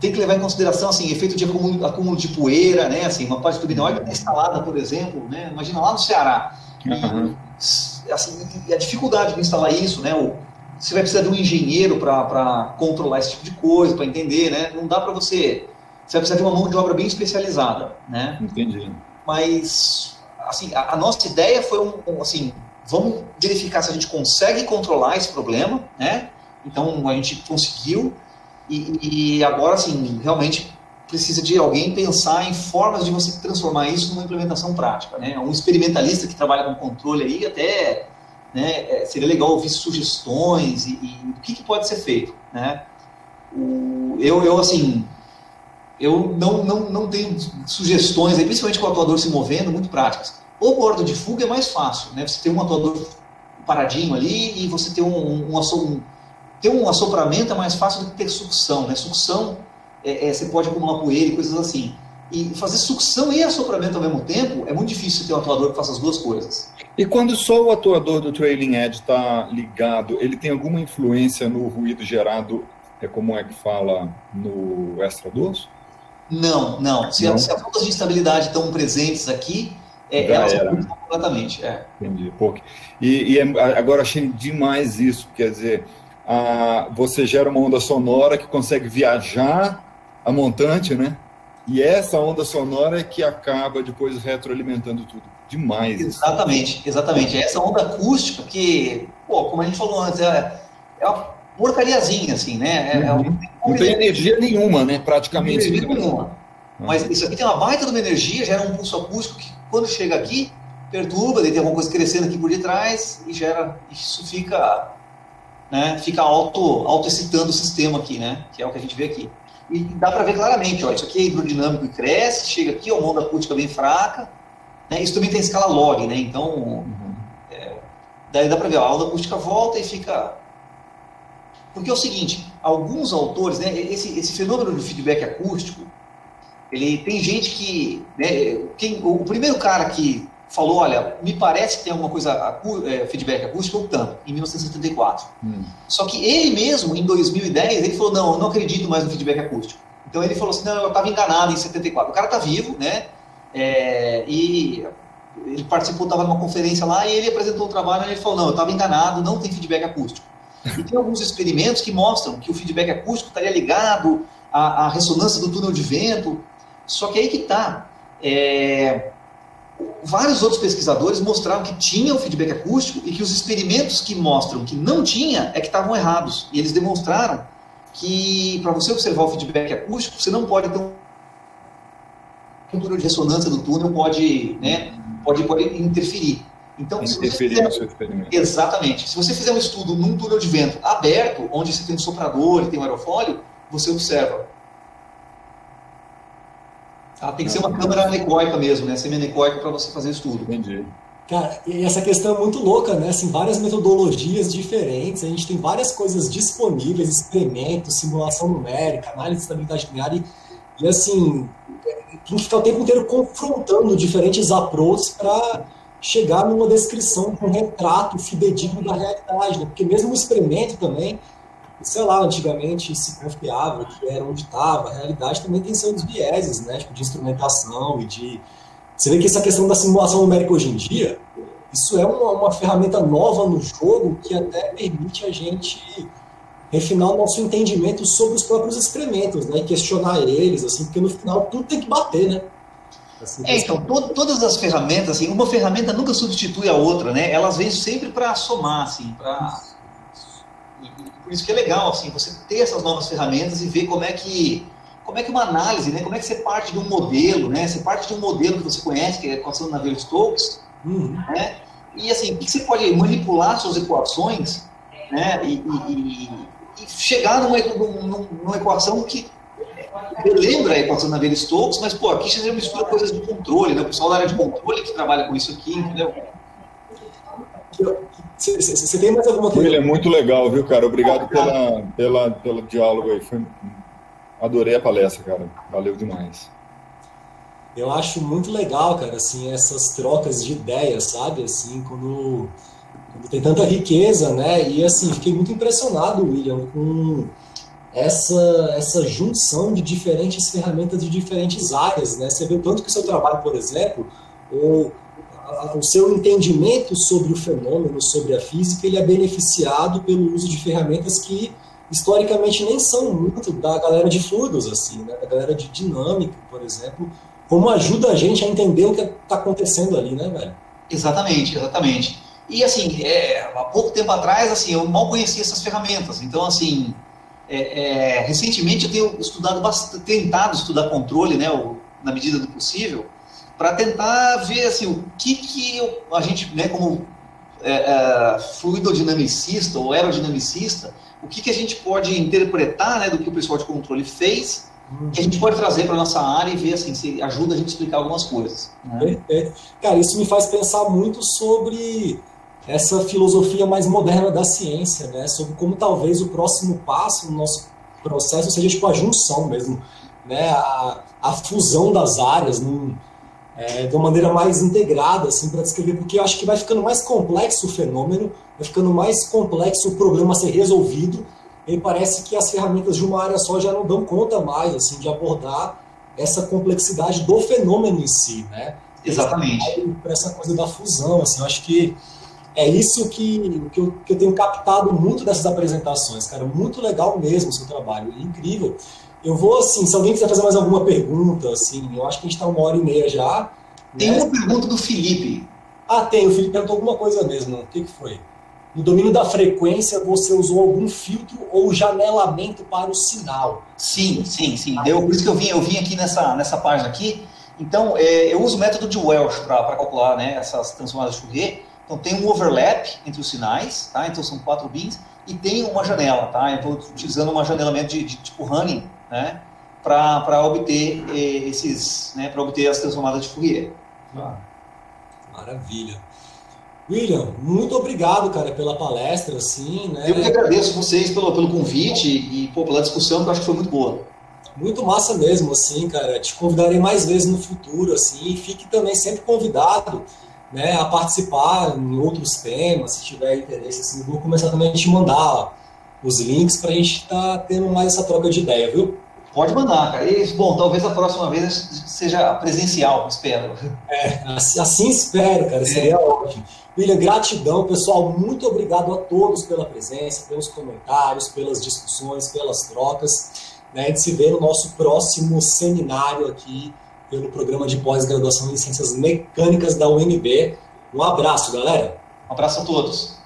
tem que levar em consideração, assim, efeito de acúmulo de poeira, né, assim, uma pá de turbina eólica instalada, por exemplo, né, imagina lá no Ceará. E, assim, e a dificuldade de instalar isso, né, você vai precisar de um engenheiro para controlar esse tipo de coisa, para entender, né, não dá para você vai precisar de uma mão de obra bem especializada, né. Entendi. Mas, assim, a nossa ideia foi assim, vamos verificar se a gente consegue controlar esse problema, né? Então, a gente conseguiu e agora, assim, realmente precisa de alguém pensar em formas de você transformar isso numa implementação prática, né? Um experimentalista que trabalha com controle aí até, né, seria legal ouvir sugestões e o que pode ser feito, né? Eu não tenho sugestões, principalmente com o atuador se movendo, muito práticas. O bordo de fuga é mais fácil, né? Você tem um atuador paradinho ali e você ter um assopramento é mais fácil do que ter sucção, né? Sucção, você pode acumular poeira e coisas assim. E fazer sucção e assopramento ao mesmo tempo é muito difícil ter um atuador que faça as duas coisas. E quando só o atuador do trailing edge está ligado, ele tem alguma influência no ruído gerado, como é que fala, no extra dorso? Não. Se as ondas de instabilidade estão presentes aqui, elas mudam completamente. Entendi. Agora achei demais isso, quer dizer, você gera uma onda sonora que consegue viajar a montante, né? E essa onda sonora é que acaba depois retroalimentando tudo. Demais. Exatamente. Essa onda acústica que, como a gente falou antes, é uma porcariazinha, assim, né? Não tem energia nenhuma, né? Praticamente. Não tem energia nenhuma. Mas isso aqui tem uma baita de uma energia, gera um pulso acústico que, quando chega aqui, perturba, daí tem alguma coisa crescendo aqui por detrás e isso fica, né? Fica auto-excitando o sistema aqui, né? Que é o que a gente vê aqui. E dá para ver claramente, ó, isso aqui é hidrodinâmico e cresce, chega aqui, uma onda acústica bem fraca, né? Isso também tem escala log, né? Então, daí dá para ver, ó, a onda acústica volta e fica... Porque é o seguinte, alguns autores, né, esse fenômeno do feedback acústico, ele tem gente que, né, o primeiro cara que falou, olha, me parece que tem alguma coisa, feedback acústico, ou tanto, em 1974. Só que ele mesmo, em 2010, ele falou, não, eu não acredito mais no feedback acústico. Então ele falou assim, não, eu estava enganado em 74. O cara está vivo, né, e ele participou, estava numa conferência lá, e ele apresentou um trabalho, e ele falou, não, eu estava enganado, não tem feedback acústico. E tem alguns experimentos que mostram que o feedback acústico estaria ligado à ressonância do túnel de vento. Só que aí que está. Vários outros pesquisadores mostraram que tinha o feedback acústico e que os experimentos que mostram que não tinha é que estavam errados. E eles demonstraram que, para você observar o feedback acústico, você não pode ter um túnel de ressonância do túnel, pode interferir. Então, exatamente. Se você fizer um estudo num túnel de vento aberto, onde você tem um soprador e tem um aerofólio, você observa. Tem que ser uma câmera anecoica mesmo, né? Semi-anecoica para você fazer estudo. Entendi. Cara, e essa questão é muito louca, né? Assim, várias metodologias diferentes, a gente tem várias coisas disponíveis, experimentos, simulação numérica, análise de estabilidade linear, e assim, tem que ficar o tempo inteiro confrontando diferentes approaches para chegar numa descrição, um retrato fidedigno da realidade, né? Porque mesmo o experimento também, sei lá, antigamente se confiava que era onde estava, a realidade também tem seus vieses, né? Tipo, de instrumentação e de... Você vê que essa questão da simulação numérica hoje em dia, isso é uma ferramenta nova no jogo que até permite a gente refinar o nosso entendimento sobre os próprios experimentos, né? E questionar eles, assim, porque no final tudo tem que bater, né? Assim, então, todas as ferramentas, assim, uma ferramenta nunca substitui a outra, né? Elas vêm sempre para somar, assim, por isso que é legal, assim, você ter essas novas ferramentas e ver como é que uma análise, né? Como é que você parte de um modelo, né? Você parte de um modelo que você conhece, que é a equação de Navier-Stokes, né? E assim, que você pode manipular suas equações, né? E chegar numa equação que lembra a equação Navier-Stokes, mas, pô, aqui você mistura coisas de controle, né? O pessoal da área de controle que trabalha com isso aqui, entendeu? Você tem mais alguma coisa? Ele é muito legal, viu, cara? Obrigado pelo diálogo aí. Adorei a palestra, cara. Valeu demais. Eu acho muito legal, cara, assim, essas trocas de ideias, sabe? Assim, quando tem tanta riqueza, né? E, assim, fiquei muito impressionado, William, com essa junção de diferentes ferramentas de diferentes áreas, né? Você vê o tanto que o seu trabalho, por exemplo, o seu entendimento sobre o fenômeno, sobre a física, ele é beneficiado pelo uso de ferramentas que historicamente nem são muito da galera de fluidos, assim, né? Da galera de dinâmica, por exemplo, como ajuda a gente a entender o que está acontecendo ali, né, velho? Exatamente, exatamente. E, assim, há pouco tempo atrás, assim, eu mal conhecia essas ferramentas. Então, assim, recentemente eu tenho estudado tentado estudar controle, né, na medida do possível, para tentar ver, assim, o que a gente, né, como fluidodinamicista ou aerodinamicista, o que a gente pode interpretar, né, do que o pessoal de controle fez, que a gente pode trazer para a nossa área e ver, assim, se ajuda a gente a explicar algumas coisas. Né? Perfeito. Cara, isso me faz pensar muito sobre essa filosofia mais moderna da ciência, né? Sobre como talvez o próximo passo no nosso processo seja tipo a junção mesmo, né? A fusão das áreas de uma maneira mais integrada, assim, para descrever, porque eu acho que vai ficando mais complexo o fenômeno, vai ficando mais complexo o problema a ser resolvido, e parece que as ferramentas de uma área só já não dão conta mais, assim, de abordar essa complexidade do fenômeno em si, né? Exatamente. Para essa coisa da fusão, assim, eu acho que é isso que eu tenho captado muito dessas apresentações, cara, muito legal mesmo o seu trabalho, incrível. Eu vou, assim, se alguém quiser fazer mais alguma pergunta, assim, eu acho que a gente está 1h30 já. Tem, né? uma pergunta do Felipe. Tem, o Felipe perguntou alguma coisa mesmo, o que foi? No domínio da frequência, você usou algum filtro ou janelamento para o sinal? Sim. Por isso que eu vim aqui nessa página aqui. Então, eu uso o método de Welsh para calcular, né, essas transformadas de Fourier. Então, tem um overlap entre os sinais, tá? Então, são 4 bins, e tem uma janela, tá? Eu estou utilizando um janelamento de tipo Hamming, né, para obter para obter as transformadas de Fourier. Maravilha. William, muito obrigado, cara, pela palestra, assim, né? Eu que agradeço vocês pelo convite e pela discussão, que eu acho que foi muito boa. Muito massa mesmo, assim, cara. Te convidarei mais vezes no futuro, assim, e fique também sempre convidado, né, a participar em outros temas, se tiver interesse, assim. Vou começar também a te mandar os links para a gente estar tendo mais essa troca de ideia, viu? Pode mandar, cara. E, bom, talvez a próxima vez seja presencial, espero. Assim espero, cara. Seria ótimo. William, gratidão, pessoal. Muito obrigado a todos pela presença, pelos comentários, pelas discussões, pelas trocas. Né? A gente se vê no nosso próximo seminário aqui pelo programa de pós-graduação em Ciências Mecânicas da UNB. Um abraço, galera. Um abraço a todos.